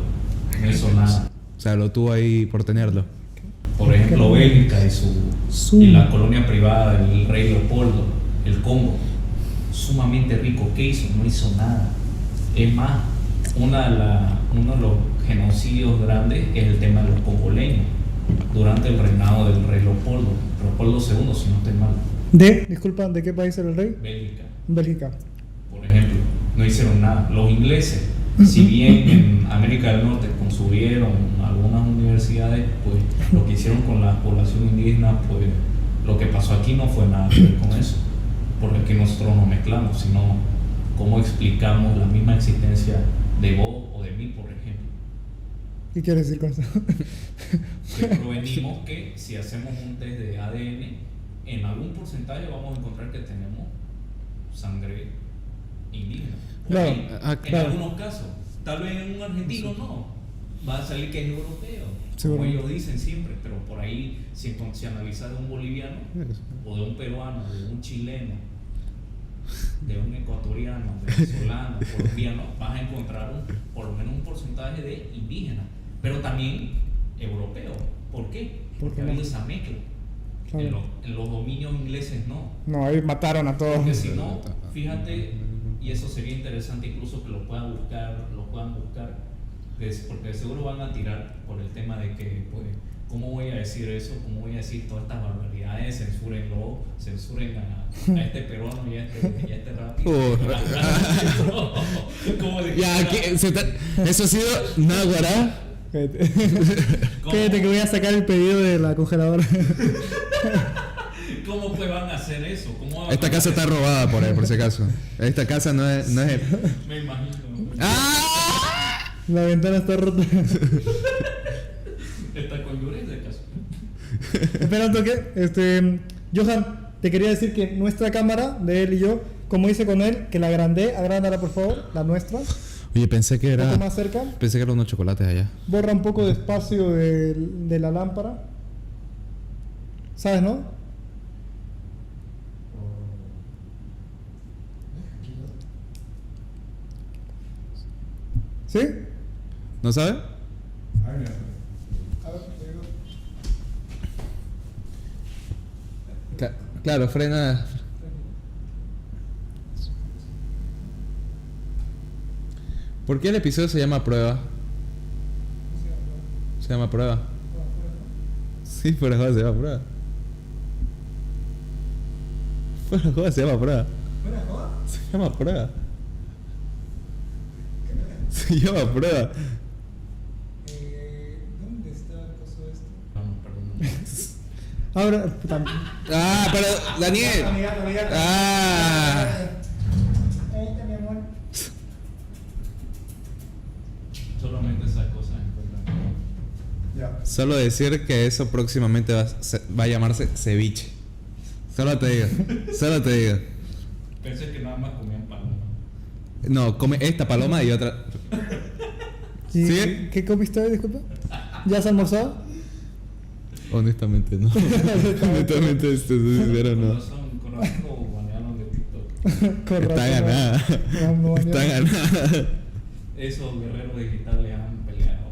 no hizo nada. O sea, lo tuvo ahí por tenerlo. Por ejemplo, Bélgica y la colonia privada del rey Leopoldo, el Congo, sumamente rico. ¿Qué hizo? No hizo nada. Es más, uno de los genocidios grandes es el tema de los congoleños durante el reinado del rey Leopoldo II, si no estoy mal. Disculpa, ¿de qué país era el rey? Bélgica. Bélgica. Por ejemplo, no hicieron nada. Los ingleses si bien en América del Norte construyeron algunas universidades, pues lo que hicieron con la población indígena, pues lo que pasó aquí no fue nada que ver con eso, porque aquí nosotros no mezclamos, sino cómo explicamos la misma existencia de vos o de mí, por ejemplo. ¿Qué quieres decir con eso? Que provenimos que si hacemos un test de ADN, en algún porcentaje vamos a encontrar que tenemos sangre indígena. Claro, En algunos casos, tal vez en un argentino no, va a salir que es europeo, Seguro. como ellos dicen siempre, pero por ahí si analizas de un boliviano, o de un peruano, de un chileno, de un ecuatoriano, venezolano, colombiano, vas a encontrar por lo menos un porcentaje de indígenas, pero también europeo. ¿Por qué? Porque ha habido esa mezcla. Claro. En los dominios ingleses no. No, ahí mataron a todos. Porque si no, fíjate, y eso sería interesante incluso que lo puedan buscar, porque de seguro van a tirar por el tema de que, pues, ¿cómo voy a decir eso? ¿Cómo voy a decir todas estas barbaridades? Censuren a este peruano y a este rápido. Ya, aquí, eso ha sido Náguara. Cállate que voy a sacar el pedido de la congeladora. ¿Cómo pues van a hacer eso? Esta casa está robada por si acaso. Esta casa no es... Me imagino. ¡Ah! La ventana está rota. Está con Yures de caso. Espera un toque. Johan, te quería decir que nuestra cámara, de él y yo, como hice con él, que la agrandé, agrándala por favor, la nuestra. Oye, pensé que Un era... poco más cerca. Pensé que eran unos chocolates allá. Borra un poco de espacio de la lámpara. ¿Sabes, no? ¿Sí? ¿No sabe? Claro, frena. ¿Por qué el episodio se llama Prueba? Se llama Prueba. Sí, fuera de joda se llama Prueba. Fuera de joda se llama Prueba. Se llama Prueba. Se llama Prueba. ¿Dónde está el coso este? Perdón. Ahora, puta. Ah, pero Daniel. Ah. Ahí está mi amor. Solamente esas cosas encuentran. Ya. Solo decir que eso próximamente va a llamarse ceviche. Solo te digo. Solo te digo. Pensé que nada más comían paloma. No, come esta paloma y otra. ¿Sí? ¿Sí? ¿Qué comiste hoy, disculpa? ¿Ya has almorzado? Honestamente no. Honestamente, sincero, no. Con razón lo banearon de TikTok. Con Está razón, ganada. no, Está ganada. Esos guerreros digitales han peleado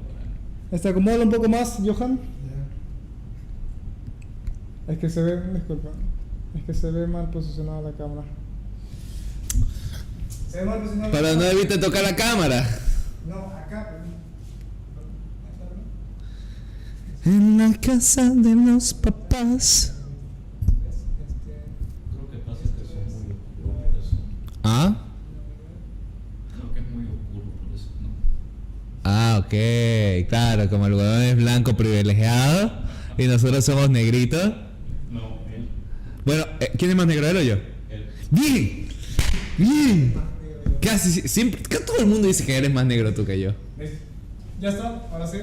por ahí. Acomódalo un poco más, Johan. Es que se ve, disculpa. Es que se ve mal posicionada la cámara. Se ve mal posicionada. Pero no debiste tocar la cámara. No, acá. En la casa de los papás. Creo que pasa que son muy oscuros por eso. ¿Ah? Creo que es muy oscuro por eso, ¿no? Ah, ok. Claro, como el huevón es blanco privilegiado y nosotros somos negritos. No, él. Bueno, ¿quién es más negro, él o yo? Él. ¡Bien! ¡Bien! Casi siempre. Todo el mundo dice que eres más negro tú que yo. Ya está, ahora sí.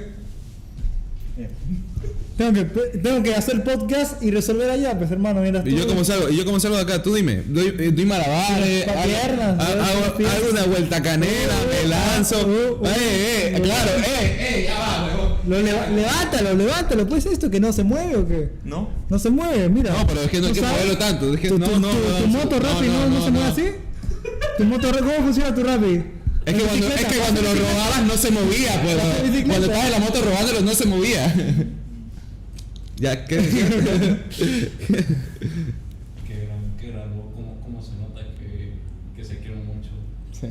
Tengo que hacer podcast y resolver allá, pues hermano, mira. ¿Y yo cómo salgo de acá? Tú dime. Doy malabares, hago una vuelta canera, me lanzo. Claro, ya va, huevón. Levántalo, pues esto que no se mueve o qué. ¿No? No se mueve, mira. No, pero es que no hay que moverlo tanto. Es que ¿Tu no. moto Rappi no se mueve así? ¿Tu moto ¿Cómo funciona tu Rappi? Es que cuando lo robabas no se movía, pues. Cuando estabas en la moto robándolo no se movía. Ya, ¿qué? Qué gran, cómo se nota que se quieren mucho. Sí,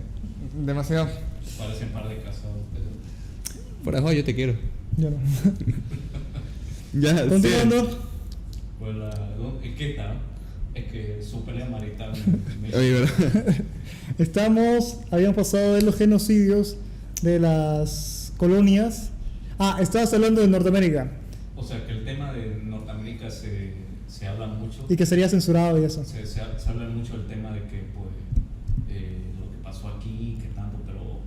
demasiado. Parecen par de casados, pero... Por abajo yo te quiero. Yo no. Ya, Continuando. Pues ¿en qué está? Es que su pelea marital Oye, ¿verdad? Habíamos pasado de los genocidios de las colonias. Estabas hablando de Norteamérica. O sea, que el tema de Norteamérica se habla mucho. Y que sería censurado y eso. Se habla mucho del tema de que, pues, lo que pasó aquí, que tanto, pero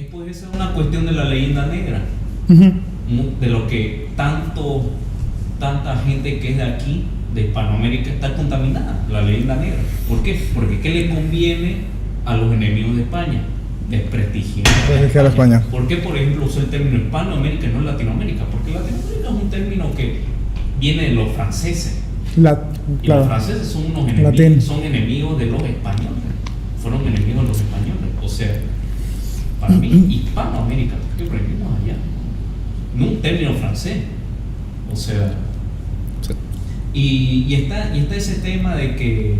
puede ser una cuestión de la leyenda negra. De lo que tanta gente que es de aquí, de Hispanoamérica, está contaminada, la leyenda negra. ¿Por qué? Porque ¿qué le conviene a los enemigos de España? Desprestigiar a España. ¿Por qué, por ejemplo, usó el término Hispanoamérica y no Latinoamérica? Porque Latinoamérica es un término que viene de los franceses. Y claro. los franceses son unos enemigos, son enemigos de los españoles. Fueron enemigos de los españoles. O sea, para mí, Hispanoamérica, ¿por qué prohibimos allá? No un término francés. O sea, y está ese tema de que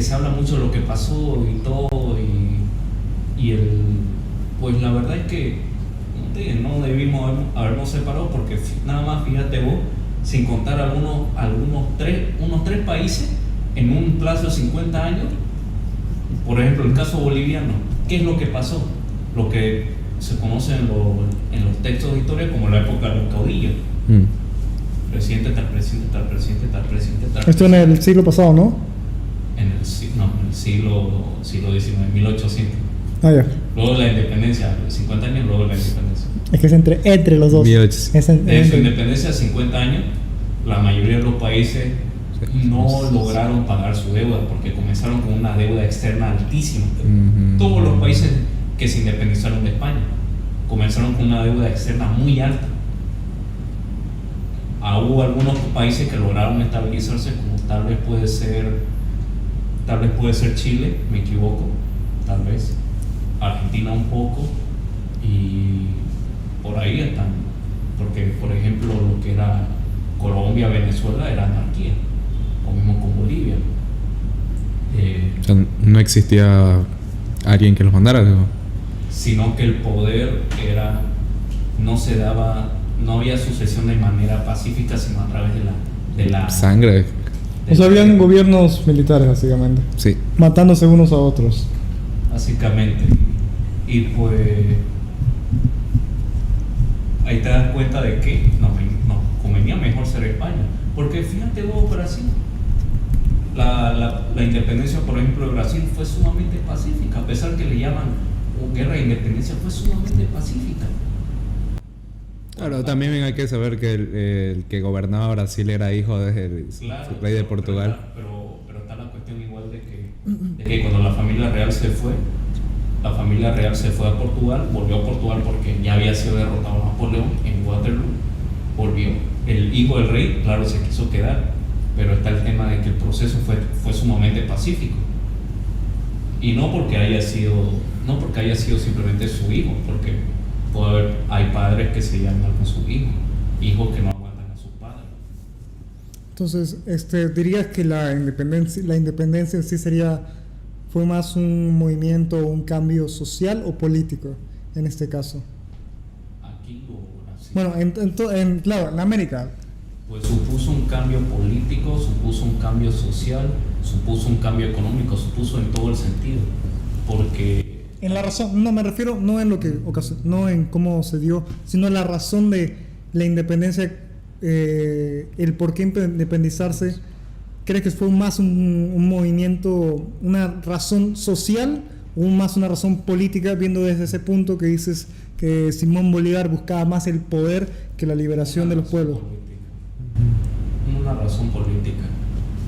se habla mucho de lo que pasó y todo, pues la verdad es que no debimos habernos separado, porque nada más, fíjate vos, sin contar unos tres países en un plazo de 50 años. Por ejemplo, el caso boliviano, ¿qué es lo que pasó? Lo que se conoce en los textos de historia como la época de los caudillos. Presidente tal presidente, tal presidente, tal presidente, tal. Esto en el siglo pasado, ¿no? En el siglo XIX, 1800. Ya. Luego de la independencia, 50 años luego de la independencia. Es que es entre los dos. De su independencia, 50 años, la mayoría de los países no lograron pagar su deuda porque comenzaron con una deuda externa altísima. Todos los países que se independizaron de España comenzaron con una deuda externa muy alta. Hubo algunos países que lograron estabilizarse, como tal vez puede ser Chile, me equivoco, tal vez Argentina un poco, y por ahí están, porque por ejemplo lo que era Colombia, Venezuela era anarquía, o mismo con Bolivia. O sea, no existía alguien que los mandara, ¿no? Sino que el poder no había sucesión de manera pacífica, sino a través de la sangre. O sea, habían gobiernos militares, básicamente. Sí. Matándose unos a otros. Básicamente. Y pues ahí te das cuenta de que nos convenía mejor ser España. Porque fíjate vos, Brasil. La independencia, por ejemplo, de Brasil fue sumamente pacífica. A pesar que le llaman guerra de independencia, fue sumamente pacífica. Claro, también hay que saber que el que gobernaba Brasil era hijo del rey de Portugal. Pero está la cuestión igual de que cuando la familia real se fue a Portugal, volvió a Portugal porque ya había sido derrotado Napoleón en Waterloo, volvió. El hijo del rey, claro, se quiso quedar, pero está el tema de que el proceso fue sumamente pacífico. Y no porque haya sido simplemente su hijo, porque hay padres que se llevan mal con sus hijos que no aguantan a sus padres. Entonces, dirías que la independencia en sí fue más un movimiento, un cambio social o político en este caso. Aquí o así. Bueno, claro, en América. Pues supuso un cambio político, supuso un cambio social, supuso un cambio económico, supuso en todo el sentido, porque en la razón, no me refiero no en cómo se dio, sino en la razón de la independencia, el por qué independizarse. ¿Crees que fue más un movimiento, una razón social o más una razón política, viendo desde ese punto que dices que Simón Bolívar buscaba más el poder que la liberación de los pueblos? Una razón política,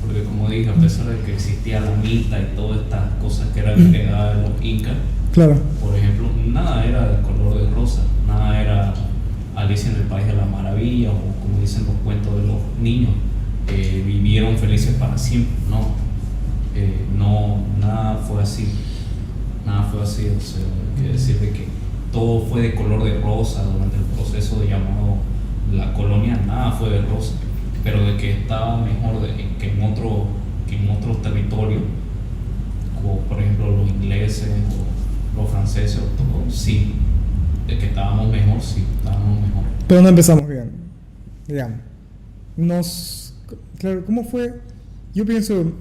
porque como dije, a pesar de que existía la mita y todas estas cosas que eran heredadas de los incas, claro, por ejemplo, nada era de color de rosa, nada era Alicia en el País de las Maravillas, o como dicen los cuentos de los niños, vivieron felices para siempre. No, nada fue así, o sea, hay que decir de que todo fue de color de rosa durante el proceso de llamado la colonia, nada fue de rosa, pero de que estaba mejor que en otros territorios, como por ejemplo los ingleses o los franceses o todo, sí, de que estábamos mejor. Pero no empezamos bien, digamos. Claro, ¿cómo fue? Yo pienso,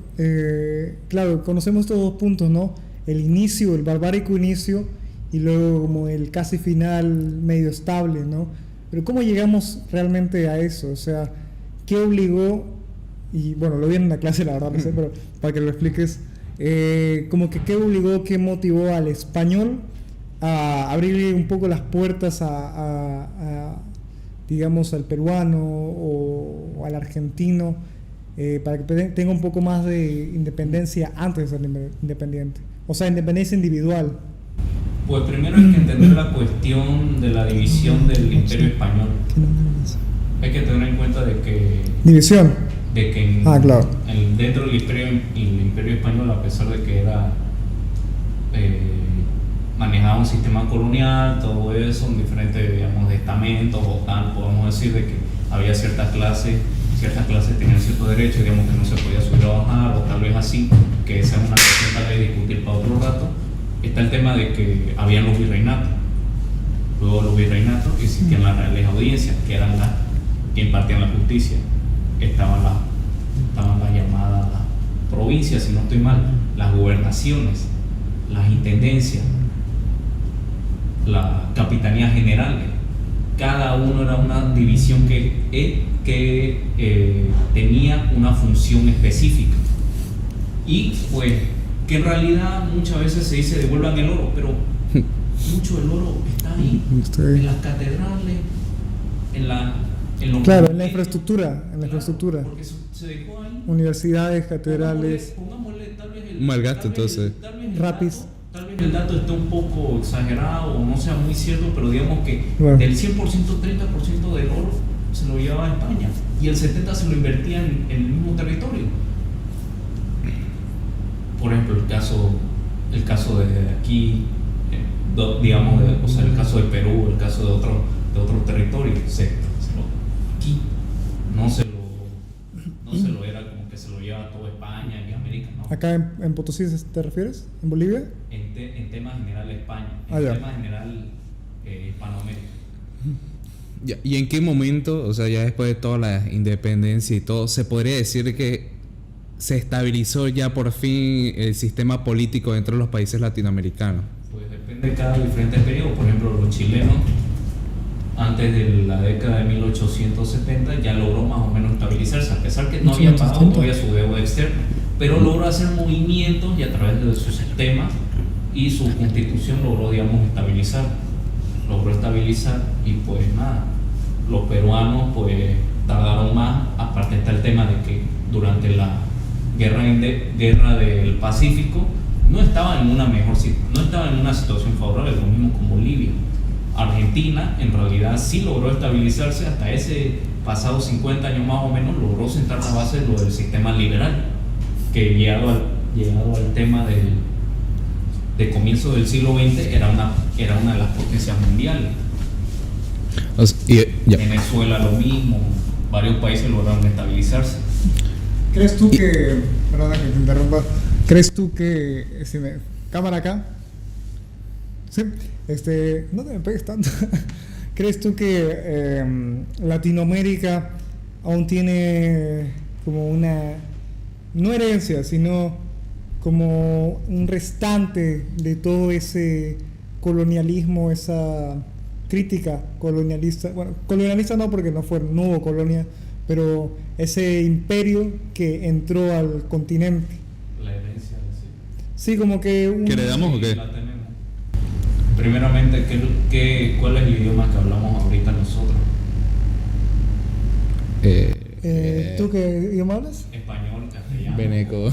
claro, conocemos estos dos puntos, ¿no? El inicio, el barbárico inicio, y luego como el casi final medio estable, ¿no? Pero ¿cómo llegamos realmente a eso? O sea, ¿qué obligó? Y bueno, lo vi en una clase, la verdad, no sé, pero para que lo expliques, como que qué obligó, qué motivó al español a abrirle un poco las puertas digamos, al peruano o al argentino, para que tenga un poco más de independencia antes de ser independiente. O sea, independencia individual. Pues primero hay que entender la cuestión de la división del Imperio Español. Hay que tener en cuenta de que División. Claro. Dentro del Imperio Español, a pesar de que era manejaba un sistema colonial, todo eso, en diferentes, digamos, estamentos o tal, podemos decir de que había ciertas clases tenían ciertos derechos, digamos que no se podía subir o bajar, o tal vez así, que esa es una cuestión tal vez discutir para otro rato. Está el tema de que habían los virreinatos. Luego los virreinatos existían las reales audiencias, que eran las que impartían la justicia. Estaban las llamadas provincias, si no estoy mal, las gobernaciones, las intendencias, las capitanías generales. Cada uno era una división que tenía una función específica. Y pues que en realidad muchas veces se dice devuelvan el oro, pero mucho del oro está ahí, en las catedrales, en la infraestructura, porque se dejó ahí. Universidades, catedrales. Pongámosle tal vez un mal gasto, entonces. Rapis. Tal vez el dato esté un poco exagerado o no sea muy cierto, pero digamos que del 100%, 30% del oro se lo llevaba a España y el 70% se lo invertía en el mismo territorio. Por ejemplo, el caso de aquí, digamos, el caso de Perú, el caso de otro territorio, aquí no se lo era como que se lo lleva a toda España y América, ¿no? ¿Acá en Potosí te refieres? ¿En Bolivia? En temas general España, temas general Hispanoamérica. ¿Y en qué momento, o sea, ya después de toda la independencia y todo, se podría decir que se estabilizó ya por fin el sistema político dentro de los países latinoamericanos? Pues depende de cada diferente periodo. Por ejemplo, los chilenos, antes de la década de 1870, ya logró más o menos estabilizarse, a pesar que no había pagado todavía su deuda externa, pero logró hacer movimientos y a través de su sistema y su constitución logró, digamos, logró estabilizar y pues nada, los peruanos pues tardaron más. Aparte está el tema de que durante la guerra del Pacífico no estaba en una situación favorable, lo mismo con Bolivia. Argentina en realidad sí logró estabilizarse hasta ese pasado 50 años más o menos, logró sentar la base de lo del sistema liberal, que llegado al tema de comienzo del siglo XX era una de las potencias mundiales. Venezuela lo mismo, varios países lograron estabilizarse. ¿Crees tú que, perdona que te interrumpa, crees tú que, cámara acá, sí, no te me pegues tanto, crees tú que Latinoamérica aún tiene como una, no herencia, sino como un restante de todo ese colonialismo, esa crítica colonialista, bueno, colonialista no porque no hubo colonia, pero ese imperio que entró al continente? La herencia, sí, como que ¿que heredamos o qué? La tenemos. Primeramente, ¿cuál es el idioma que hablamos ahorita nosotros? ¿Tú qué idioma hablas? Español, castellano. Veneco.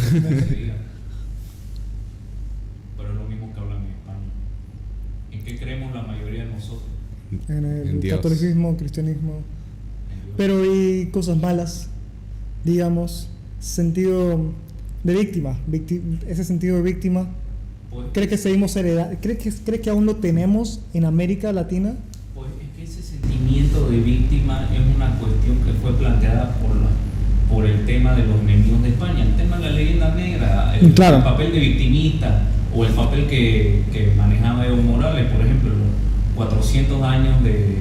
Pero es lo mismo que hablan en España. ¿En qué creemos la mayoría de nosotros? En el Dios. catolicismo, cristianismo. Pero hay cosas malas, digamos, sentido de víctima, ese sentido de víctima. Pues, ¿Crees que seguimos heredando? ¿Crees que aún lo tenemos en América Latina? Pues es que ese sentimiento de víctima es una cuestión que fue planteada por el tema de los enemigos de España, el tema de la leyenda negra, el papel de victimista o el papel que manejaba Evo Morales, por ejemplo, los 400 años de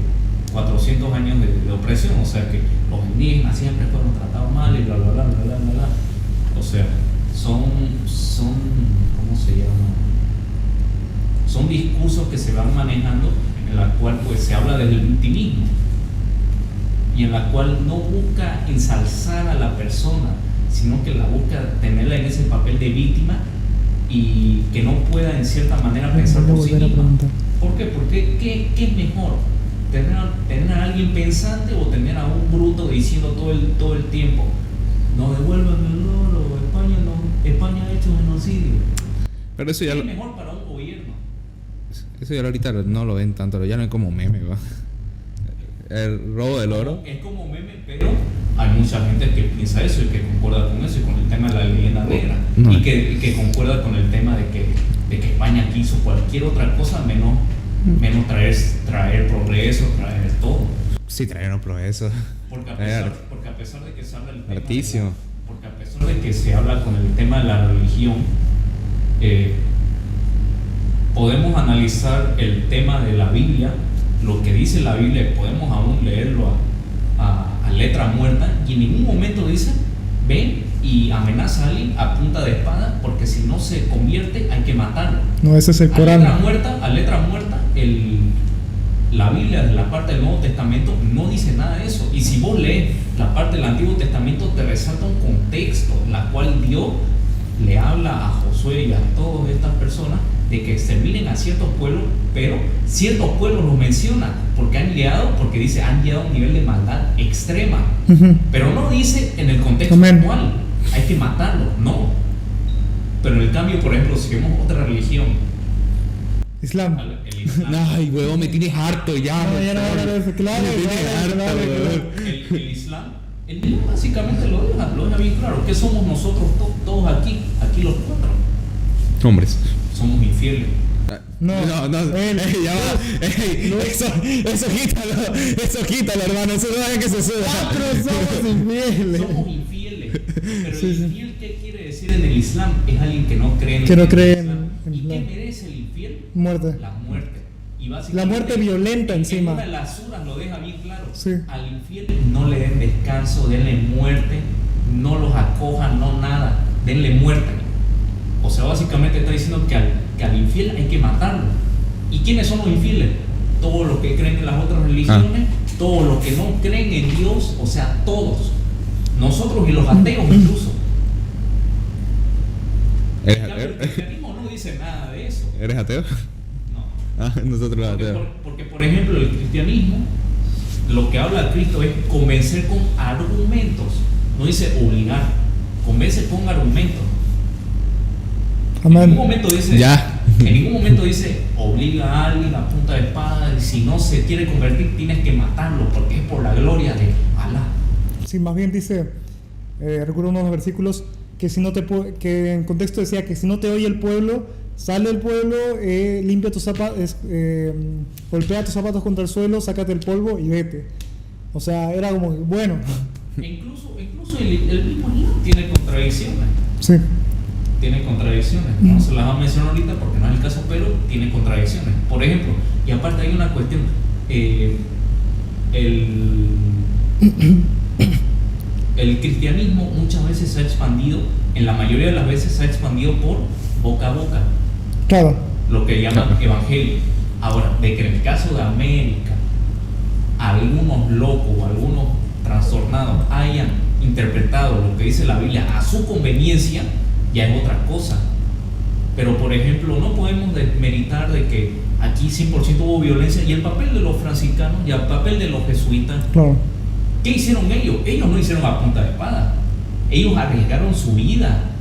opresión, o sea que los indígenas siempre fueron tratados mal y bla bla bla bla bla bla. O sea, son ¿cómo se llama? son discursos que se van manejando en la cual pues se habla del victimismo y en la cual no busca ensalzar a la persona, sino que la busca tenerla en ese papel de víctima y que no pueda en cierta manera pensar por sí misma. ¿Por qué? Porque ¿qué es mejor? ¿Tener a alguien pensante o tener a un bruto diciendo todo el tiempo no devuelvan el oro, España ha hecho genocidio? Pero eso ya es mejor para un gobierno. Eso ya ahorita no lo ven tanto, ya no es como meme, ¿va? El robo del oro. Es como meme, pero hay mucha gente que piensa eso y que concuerda con eso y con el tema de la leyenda negra. No. Y que concuerda con el tema de que España quiso cualquier otra cosa menos traer progreso, traer todo. Sí, trajeron progreso. Porque a pesar de que se habla el tema Artísimo. porque a pesar de que se habla con el tema de la religión, podemos analizar el tema de la Biblia, lo que dice la Biblia, podemos aún leerlo a letra muerta, y en ningún momento dice, ven y amenaza a alguien a punta de espada, porque si no se convierte hay que matarlo. No, ese es el Corán. A letra muerta, la Biblia, la parte del Nuevo Testamento, no dice nada de eso. Y si vos lees la parte del Antiguo Testamento, te resalta un contexto, la cual Dios le habla a Josué y a todas estas personas de que exterminen a ciertos pueblos, pero ciertos pueblos los menciona porque han llegado a un nivel de maldad extrema. Pero no dice en el contexto actual, hay que matarlo, no. Pero en el cambio, por ejemplo, si vemos otra religión, Islam. Ay, huevón, me tienes harto ya. No, ya no voy a hablar de eso, claro. El Islam, básicamente lo deja bien claro. ¿Qué somos nosotros todos aquí los cuatro? Hombres. Somos infieles. No, ya va. Eso quítalo, hermano. Eso no deja que se suba. somos infieles. Somos infieles. Pero el infiel, ¿qué quiere decir en el Islam? Es alguien que no cree en el Islam. en ¿Y Islam. qué merece el infiel? Muerte. La muerte. Y La muerte violenta encima. En una de las suras lo deja bien claro. Sí. Al infiel no le den descanso, denle muerte, no los acojan, no nada, denle muerte. O sea, básicamente está diciendo que al infiel hay que matarlo. ¿Y quiénes son los infieles? Todos los que creen en las otras religiones, todos los que no creen en Dios, o sea, todos. Nosotros y los ateos incluso. El cristianismo no dice nada de eso. ¿Eres ateo? No. Nosotros los ateos. Porque, por ejemplo, el cristianismo, lo que habla Cristo es convencer con argumentos. No dice obligar, convence con argumentos. Amén. En ningún momento dice, ya. En ningún momento dice obliga a alguien a punta de espada y si no se quiere convertir tienes que matarlo porque es por la gloria de Alá. Sí, más bien dice, recuerdo unos versículos que que en contexto decía que si no te oye el pueblo, sale del pueblo, limpia tus zapatos, golpea tus zapatos contra el suelo, sácate el polvo y vete. O sea, era como bueno. Incluso el mismo Islam tiene contradicciones. Sí. Tiene contradicciones, no se las voy a mencionar ahorita porque no es el caso, pero tiene contradicciones. Por ejemplo, y aparte hay una cuestión, el cristianismo muchas veces se ha expandido, en la mayoría de las veces se ha expandido por boca a boca, Claro. lo que llaman evangelio. Ahora, de que en el caso de América, algunos locos o algunos trastornados hayan interpretado lo que dice la Biblia a su conveniencia, ya es otra cosa. Pero por ejemplo, no podemos desmeritar de que aquí 100% hubo violencia y el papel de los franciscanos y el papel de los jesuitas. Claro. ¿Qué hicieron ellos? Ellos no hicieron a punta de espada. Ellos arriesgaron su vida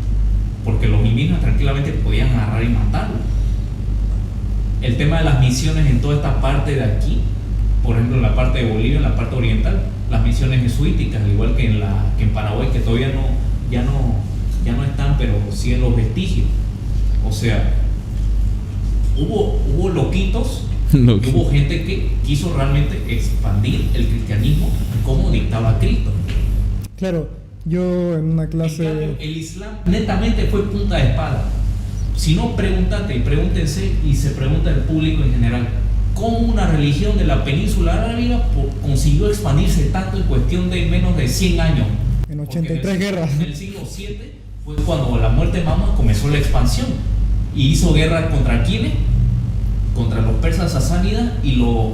porque los indígenas tranquilamente podían agarrar y matarlos. El tema de las misiones en toda esta parte de aquí, por ejemplo en la parte de Bolivia, en la parte oriental, las misiones jesuíticas, al igual que en Paraguay, que todavía ya no están, pero sí en los vestigios. O sea, hubo loquitos, hubo gente que quiso realmente expandir el cristianismo como dictaba Cristo. Claro, yo en una clase... En cambio, el Islam netamente fue punta de espada. Si no, pregúntate y pregúntense, y se pregunta el público en general, ¿cómo una religión de la península arábiga consiguió expandirse tanto en cuestión de menos de 100 años? En 83 guerras. En el siglo VII fue cuando la muerte de Mahoma comenzó la expansión y hizo guerra contra ¿quiénes? contra los persas sasánidas y los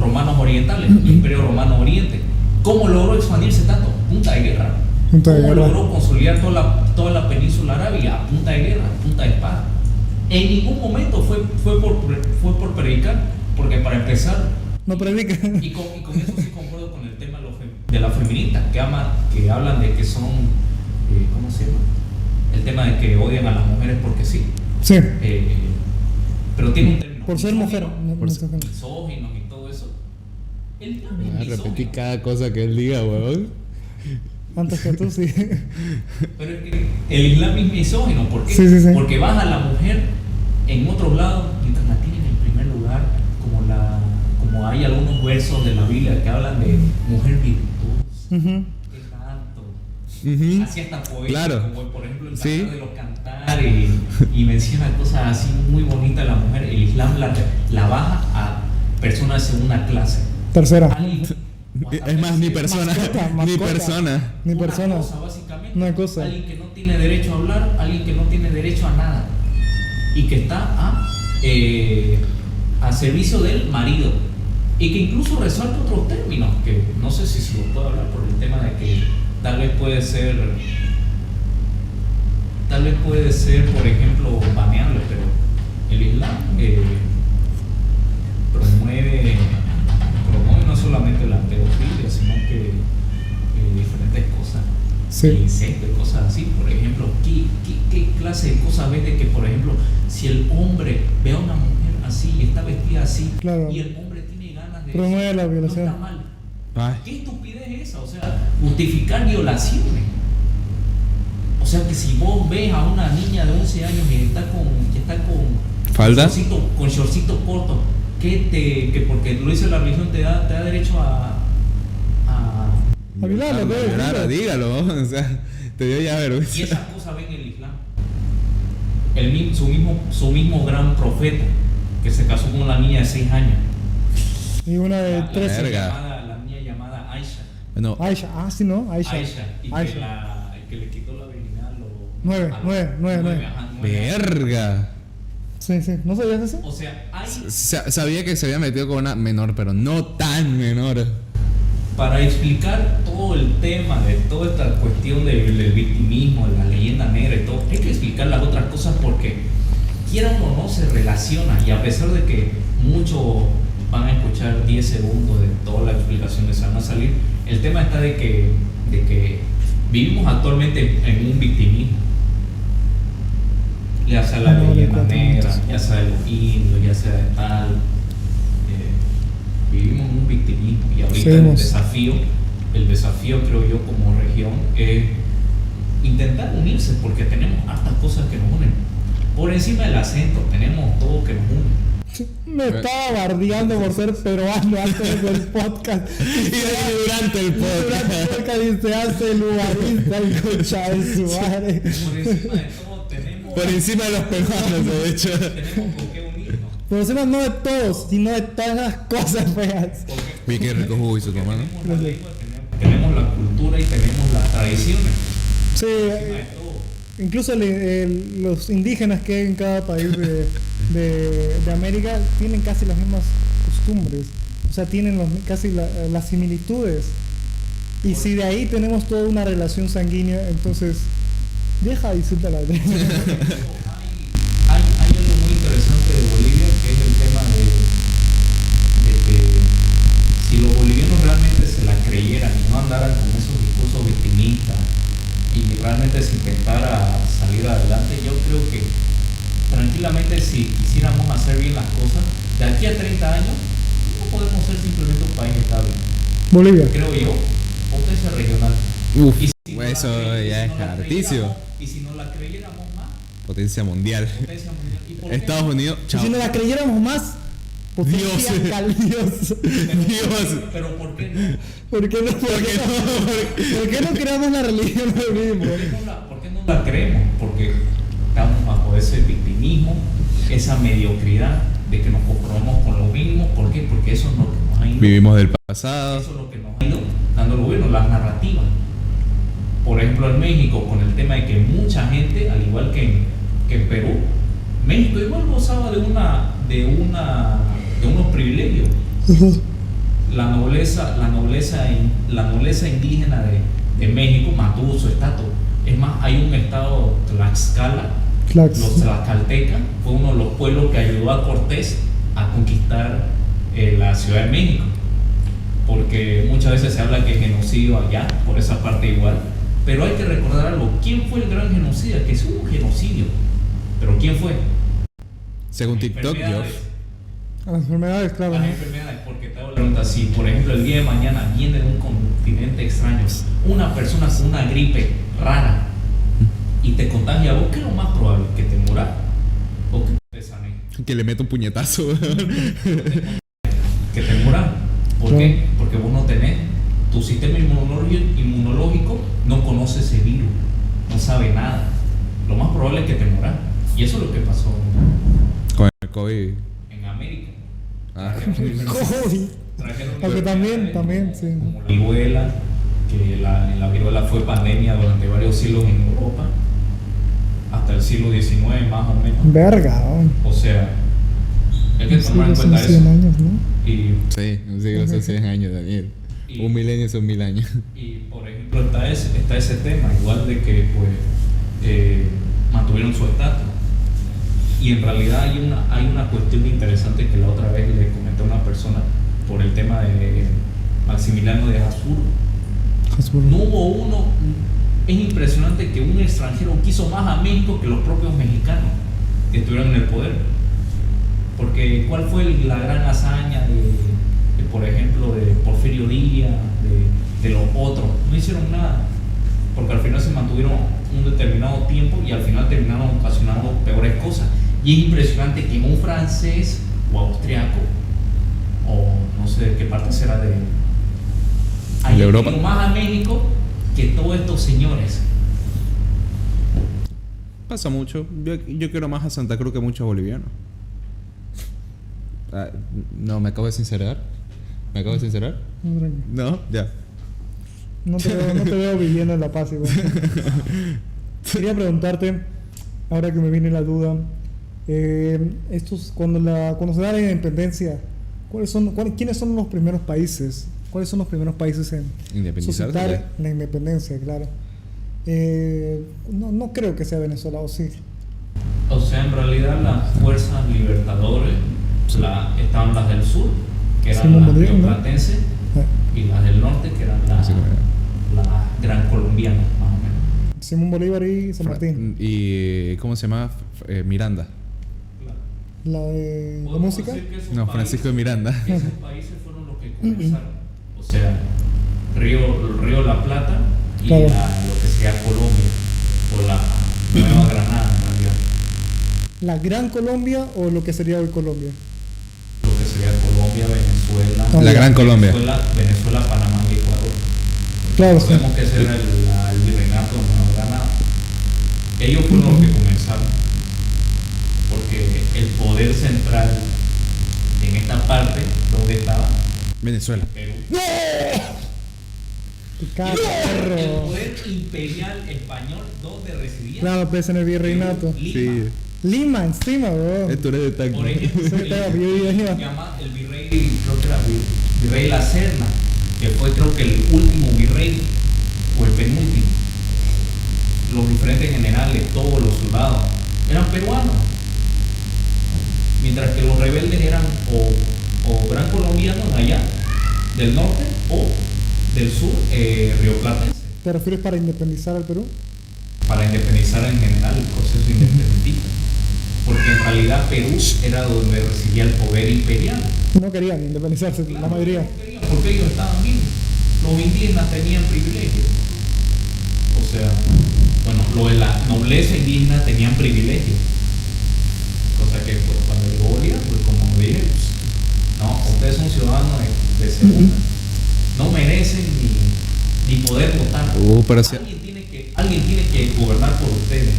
romanos orientales, el Imperio Romano Oriente. ¿Cómo logró expandirse tanto? Punta de guerra. Punta de ¿Cómo guerra. logró consolidar toda la península arábiga? A punta de guerra, a punta de espada. En ningún momento fue por predicar, porque para empezar, No predica. y con eso sí concuerdo con el tema de las feministas, que hablan de que son, ¿cómo se llama? El tema de que odian a las mujeres porque sí. Sí. Pero tiene un término. Por ser mujer. Misóginos y todo eso. El Islam es Voy a repetir misógino. cada cosa que él diga, huevón. Antes que tú, sí. Pero es que el Islam es misógino. ¿Por qué? Sí, sí, sí. Porque baja a la mujer en otros lados mientras la tienen en primer lugar, como hay algunos versos de la Biblia que hablan de mujer virtuosa. Ujú. Qué tanto. Ujú. Así hasta poetas, Claro. como por ejemplo el Sí. Cantar de los Cantares, y menciona cosas así muy bonitas de la mujer. El Islam la baja a personas de segunda clase. Tercera. Alguien- Es más, ni persona. Mascota, Ni mascota. persona. Ni una persona. cosa, básicamente. Una cosa. Alguien que no tiene derecho a hablar, alguien que no tiene derecho a nada y que está a servicio del marido, y que incluso resalta otros términos que no sé si se los puedo hablar por el tema de que tal vez puede ser, por ejemplo, baneable, pero el Islam promueve no solamente la pedofilia, sino que diferentes cosas, Sí. incesto y cosas así. Por ejemplo, ¿qué clase de cosas ves de que, por ejemplo, si el hombre ve a una mujer así y está vestida así, Claro. y el hombre tiene ganas de Promueve eso, la violación. no está mal? Ay. ¿Qué estupidez es esa? O sea, justificar violaciones. O sea, que si vos ves a una niña de 11 años que está con ¿Falda? con shortcitos cortos, que porque lo dice la religión te da derecho a A violarla, Violarla, ¿no? violarla, dígalo. O sea, te dio ya y vergüenza. esas cosas ven el Islam. Su mismo gran profeta, que se casó con una niña de 6 años. Y una de La 13. Verga. la niña llamada Aisha. Bueno, Aisha. Ah, sí, ¿no? Aisha. Y Aisha. que le quitó la virginidad a los 9, 9. ajá, 9 años. verga. Sí, sí. ¿No sabías eso? O sea, hay, Sabía que se había metido con una menor, pero no tan menor. para explicar todo el tema de toda esta cuestión del victimismo, de la leyenda negra y todo, hay que explicar las otras cosas porque quieran o no se relaciona, y a pesar de que muchos van a escuchar 10 segundos de toda la explicación que se van a salir, el tema está de que vivimos actualmente en un victimismo, ya sea la No, leyenda de negra, cuatro ya sea de los indios, ya sea de tal, vivimos en un victimismo, y ahorita Seguimos. el desafío creo yo como región es intentar unirse, porque tenemos hartas cosas que nos unen. Por encima del acento tenemos todo que nos une. Me estaba bardeando por ser peruano antes del podcast. Y durante el Durante el podcast y se hace el humanista, el concha de su madre. Por encima de todo tenemos, Por encima de los peruanos, de hecho. tenemos con qué unirnos. Por encima no de todos, sino de todas las cosas feas. Porque Uy, qué rico jugo hizo tu hermano. tenemos la lengua, tenemos la cultura y tenemos las tradiciones. Sí, Por encima de todo. incluso los indígenas que hay en cada país de América tienen casi las mismas costumbres. O sea, tienen casi las similitudes. Y si de ahí tenemos toda una relación sanguínea, entonces deja y disfruta la vida. Hay algo muy interesante de Bolivia, que es el tema de que si los bolivianos realmente se la creyeran y no andaran con esos discursos victimistas y realmente se intentara salir adelante, yo creo que tranquilamente, si quisiéramos hacer bien las cosas, de aquí a 30 años no podemos ser simplemente un país estable, Bolivia. creo yo, potencia regional. Uf, Y si no la eso cre- ya si es no la hartísimo. creyéramos- y si no la creyéramos más, Potencia mundial. potencia mundial. ¿Y por qué Estados no? Unidos, Y chao. si nos la creyéramos más, potencia Dios. Dios. Dios. Pero ¿por qué no? ¿Por qué no? ¿Por qué no creamos la religión del mismo? ¿Por qué no la creemos? Porque estamos bajo ese victimismo, esa mediocridad de que nos conformamos con lo mínimo. ¿Por qué? Porque eso es lo que nos ha ido, Vivimos del pasado. eso es lo que nos ha ido dando el gobierno, las narrativas. Por ejemplo, en México, con el tema de que mucha gente, al igual que en Perú, México igual gozaba de de unos privilegios. La nobleza indígena de México mantuvo su estatus. Es más, hay un estado Tlaxcala, los tlaxcaltecas, fue uno de los pueblos que ayudó a Cortés a conquistar la Ciudad de México, porque muchas veces se habla que genocidio allá, por esa parte igual, pero hay que recordar algo. ¿Quién fue el gran genocida? Que es un genocidio, pero ¿quién fue? Según TikTok, yo. A las enfermedades, claro. Las enfermedades, porque te hago la pregunta, si por ejemplo el día de mañana viene de un continente extraño una persona con una gripe rara y te contagia a vos, ¿qué es lo más probable? ¿Que te muras o que te sanes? Que le meto un puñetazo. Que te muras. ¿Por qué? Porque vos no tenés, tu sistema inmunológico no conoce ese virus, no sabe nada. Lo más probable es que te muras. Y eso es lo que pasó Con el COVID. en América. COVID. Aunque también, sí. Como la viruela, que la viruela fue pandemia durante varios siglos en Europa, hasta el siglo XIX más o menos. Verga, ¿no? O sea, hay que Sí, tomar en son cuenta 100 eso. años, ¿no? Y, Sí, un siglo son 100 años, Daniel. Y- Un milenio son 1000 años. y por ejemplo está ese tema, igual de que pues mantuvieron su estatus. Y en realidad hay una cuestión interesante que la otra vez le comenté a una persona por el tema de Maximiliano de Habsburgo. No hubo uno, es impresionante que un extranjero quiso más a México que los propios mexicanos que estuvieron en el poder. Porque ¿cuál fue la gran hazaña por ejemplo, de Porfirio Díaz, de los otros? No hicieron nada, porque al final se mantuvieron un determinado tiempo y al final terminaron ocasionando peores cosas. Y es impresionante que un francés o austriaco, o no sé de qué parte será de Europa, más a México que todos estos señores. pasa mucho. Yo quiero más a Santa Cruz que muchos bolivianos. No, me acabo de sincerar. ¿Me acabo de sincerar? No, tranquilo. No, ya. No te veo viviendo en La Paz igual. Quería preguntarte, ahora que me viene la duda, cuando se da la independencia, ¿quiénes son los primeros países? ¿Cuáles son los primeros países en Independizarse, suscitar la independencia? Claro. No creo que sea Venezuela, ¿o sí? O sea, en realidad las fuerzas libertadores estaban las del sur, que eran Simón las Bolívar, ¿no? rioplatenses, y las del norte, que eran las gran colombianas, más o menos. Simón Bolívar y San Martín. ¿Y cómo se llama? Miranda. La de la Podemos música. decir que esos No, Francisco de Miranda. Esos países fueron los que comenzaron. O sea, Río La Plata y Claro. lo que sea Colombia, o la Nueva Granada, en realidad. ¿La Gran Colombia o lo que sería hoy Colombia? Lo que sería Colombia, Venezuela, La Gran Colombia. Venezuela, Panamá y Ecuador. Claro, sí. Recordemos que ese era el virreinato de Nueva Granada. Ellos fueron los que comenzaron, porque el poder central en esta parte, donde estaba Venezuela. Perú. ¡Qué El carro! poder imperial español, donde residía Claro, pues en el virreinato. Lima. Lima encima, bro. Tú eres de Tacna. Por ejemplo, Sí, claro, yo vivía allá. se llama el virrey, creo que era virrey La Serna, que fue creo que el último virrey o el penúltimo. Los diferentes generales, todos los soldados, eran peruanos. Mientras que los rebeldes eran o gran colombianos allá, del norte, o del sur, rioplatense. ¿Te refieres para independizar al Perú? Para independizar en general el proceso independentista. Porque en realidad Perú era donde residía el poder imperial. No querían independizarse, la mayoría. No querían, porque ellos estaban bien. Los indígenas tenían privilegios. O sea, bueno, lo de la nobleza indígena tenían privilegios. Cosa que pues, cuando llegó Bolívar, pues como dije, pues, no, ustedes son ciudadanos de segunda. No merecen ni poder votar. Pero sí. Alguien tiene que gobernar por ustedes.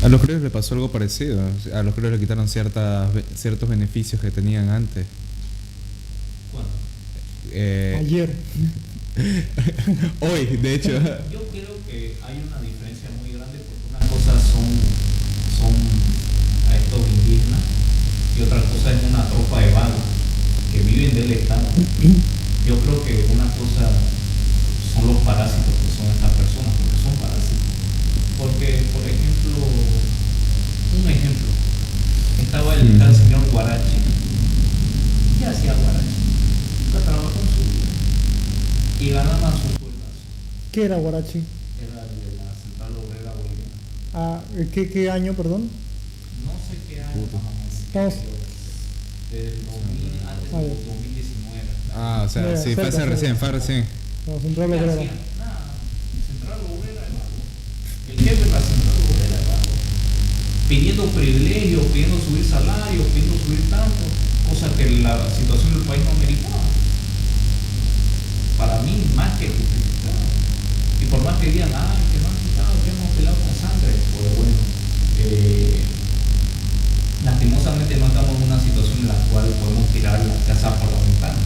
A los criollos le pasó algo parecido. A los criollos le quitaron ciertos beneficios que tenían antes. ¿Cuándo? Ayer. Hoy, de hecho. Yo creo que hay una diferencia muy grande, porque una cosa son a estos indígenas y otra cosa es una tropa de vagos que viven del Estado. Yo creo que una cosa son los parásitos que son estas personas, porque son parásitos. Porque, por ejemplo, estaba el tal señor Guarachi. ¿Qué hacía Guarachi? Nunca trabajó en su vida. Y ganaba sus sueldos. ¿Qué era Guarachi? Era de la Central Obrera Boliviana. Ah, ¿qué año, perdón? No sé qué año más o menos. Estamos. Del 2000, antes Ah, del ya. 2019. Ah, o sea, Mira, sí, cerca, fue recién. No, Central ¿Qué Obrera. hacían? Nada. Central Obrera de Vago. El jefe de la Central Obrera de Vago. Pidiendo privilegios, pidiendo subir salarios, pidiendo subir tanto, cosa que la situación del país no ameritaba. Para mí, más que justificado. Y por más que digan, ay, que no han quitado, que hemos pelado con sangre, pues bueno, lastimosamente no estamos en una situación en la cual podemos tirar la casa por la ventana.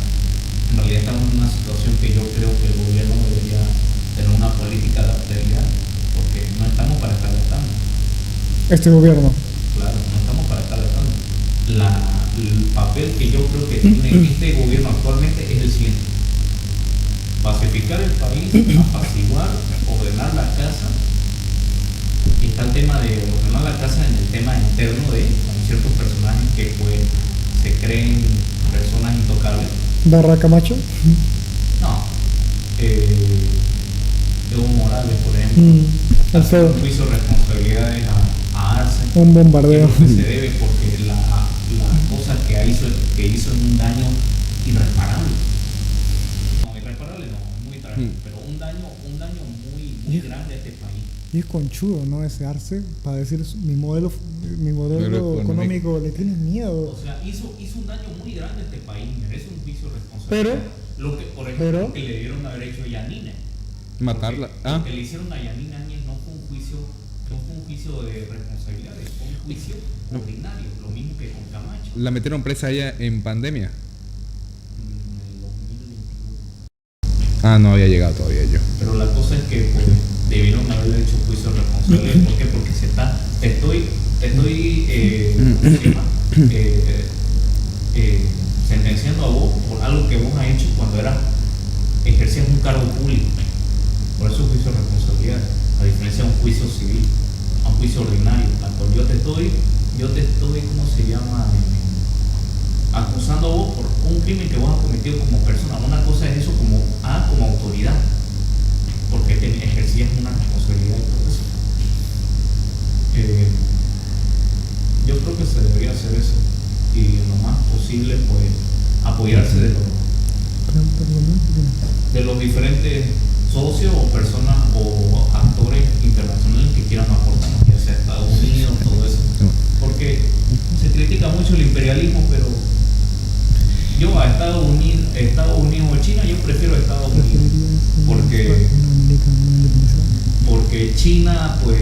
En realidad estamos en una situación que yo creo que el gobierno debería tener una política de austeridad, porque no estamos para estar gastando. Este gobierno. Claro, no estamos para estar gastando. El papel que yo creo que tiene este gobierno actualmente es el siguiente: pacificar el país, apaciguar, ordenar la casa. Y está el tema de ordenar la casa en el tema interno de con ciertos personajes que pues se creen personas intocables. Barra Camacho. No. Evo Morales, por ejemplo, hacer Alfredo. un juicio de responsabilidades a Arce. Un bombardeo. Que es lo que se debe, porque la cosa que hizo es un daño irreparable. No, irreparable no, muy trágico, pero un daño muy grande a este país. Y es conchudo, ¿no? Ese Arce, para decir mi modelo económico, le tienes miedo. O sea, hizo un daño muy grande a este país, merece un juicio de responsabilidad. Lo que, por ejemplo, lo que le dieron haber hecho a Yanine. Matarla. Lo que le hicieron a Yanine Áñez no fue un juicio de responsabilidades, fue un juicio ordinario, lo mismo que con Camacho. La metieron presa ella en pandemia. En el 2021. Ah, no había llegado todavía yo. Pero la cosa es que pues, debieron haberle hecho juicio de responsabilidad. ¿Por qué? Porque te estoy ¿cómo se llama? Sentenciando a vos por algo que vos has hecho cuando ejercías un cargo público. Por eso juicio de responsabilidad, a diferencia de un juicio civil, a un juicio ordinario, al cual yo te estoy, ¿cómo se llama? Acusando a vos por un crimen que vos has cometido como persona. Una cosa es eso como autoridad, porque ejercías una responsabilidad y todo eso. Yo creo que se debería hacer eso y lo más posible pues apoyarse de los diferentes socios o personas o actores internacionales que quieran aportarnos, ya sea Estados Unidos, todo eso, porque se critica mucho el imperialismo, pero yo a Estados Unidos o China, yo prefiero a Estados Unidos, porque China pues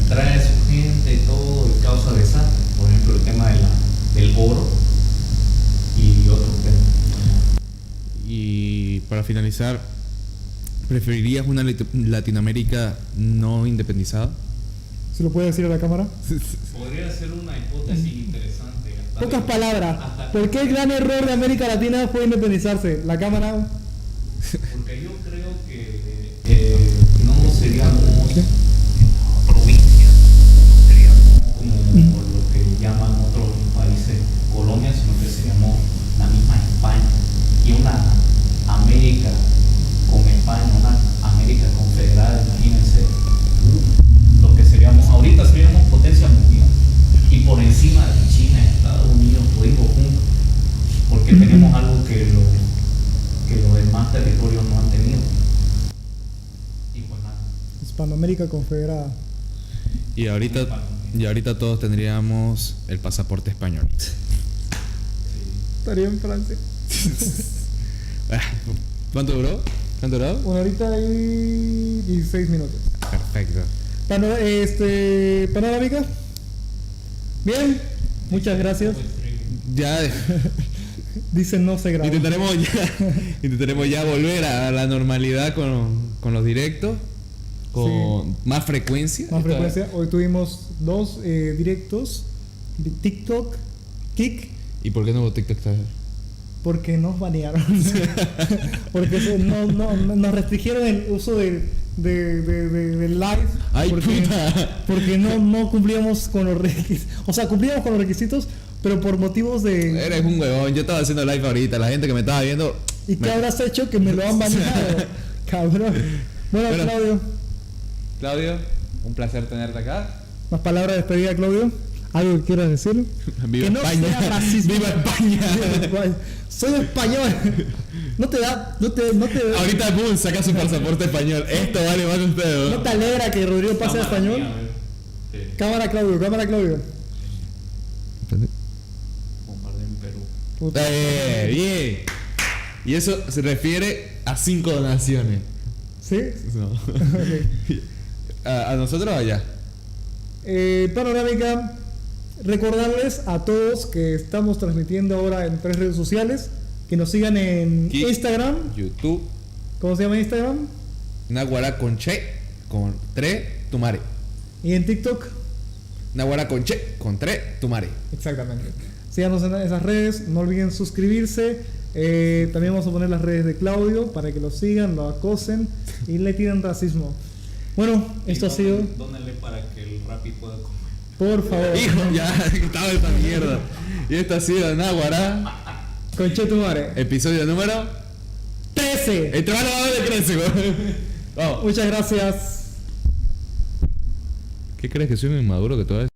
trae a su gente y todo y causa desastres, por ejemplo el tema del oro y otros temas. Y para finalizar, ¿preferirías una Latinoamérica no independizada? ¿Se lo puede decir a la cámara? Podría ser una hipótesis interesante. Pocas palabras. ¿Por qué el gran error de América Latina fue independizarse? La cámara. Porque yo creo que no seríamos provincias, no seríamos como lo que llaman otros países colonias, sino que seríamos la misma España y una América con España, una América confederada, imagínense lo que seríamos. Ahorita seríamos potencia mundial y por encima de China, Estados Unidos, todito juntos, porque tenemos algo que los demás territorios no han tenido. Y pues nada. Hispanoamérica Confederada. Y ahorita todos tendríamos el pasaporte español. Estaría en Francia. ¿Cuánto duró? 1 horita y 16 minutos. Perfecto. Panorámica. Bien, muchas gracias. Ya Dicen no se graba. intentaremos ya volver a la normalidad con los directos, con más frecuencia. Más frecuencia. Hoy tuvimos 2 directos de TikTok Kick, ¿Y por qué no hubo TikTok esta vez? porque nos banearon. Porque nos restringieron el uso del live. ¡Ay, porque, puta! porque no cumplíamos con los requisitos. O sea, cumplíamos con los requisitos, pero por motivos de... Eres un huevón, yo estaba haciendo live ahorita, la gente que me estaba viendo... ¿Y qué habrás hecho que me lo han baneado? Cabrón. Bueno, Bueno. Claudio, Claudio, un placer tenerte acá. más palabras de despedida, Claudio. ¿Algo que quieras decir? ¡Viva Que no España! sea racismo. ¡Viva España! Viva España. Soy español. No te da... Ahorita, boom, saca su pasaporte español. Esto vale más que ustedes. ¿No te alegra que Rodrigo pase a Cámara español? mía, a ver. Sí. Cámara, Claudio, cámara, Claudio. Bombardeo en Perú. Puta. Bien. Y eso se refiere a 5 donaciones. ¿Sí? No. Ok. ¿A nosotros o allá? Panorámica, recordarles a todos que estamos transmitiendo ahora en 3 redes sociales, que nos sigan en Aquí. Instagram. YouTube, ¿Cómo se llama Instagram? Naguará con Che, con Tre, Tumare. Y en TikTok. Naguará con Che, con Tre, Tumare. Exactamente. Síganos en esas redes, no olviden suscribirse. También vamos a poner las redes de Claudio para que lo sigan, lo acosen y le tiren racismo. Bueno, esto ha sido. Dónenle para que el Rappi pueda comer. Por favor. Hijo, ya estaba esta mierda. Y esto ha sido Naguará, Conchetumare. episodio número 13. El trabajo de 13, güey. Vamos. Muchas gracias. ¿Qué crees que soy un inmaduro que todavía?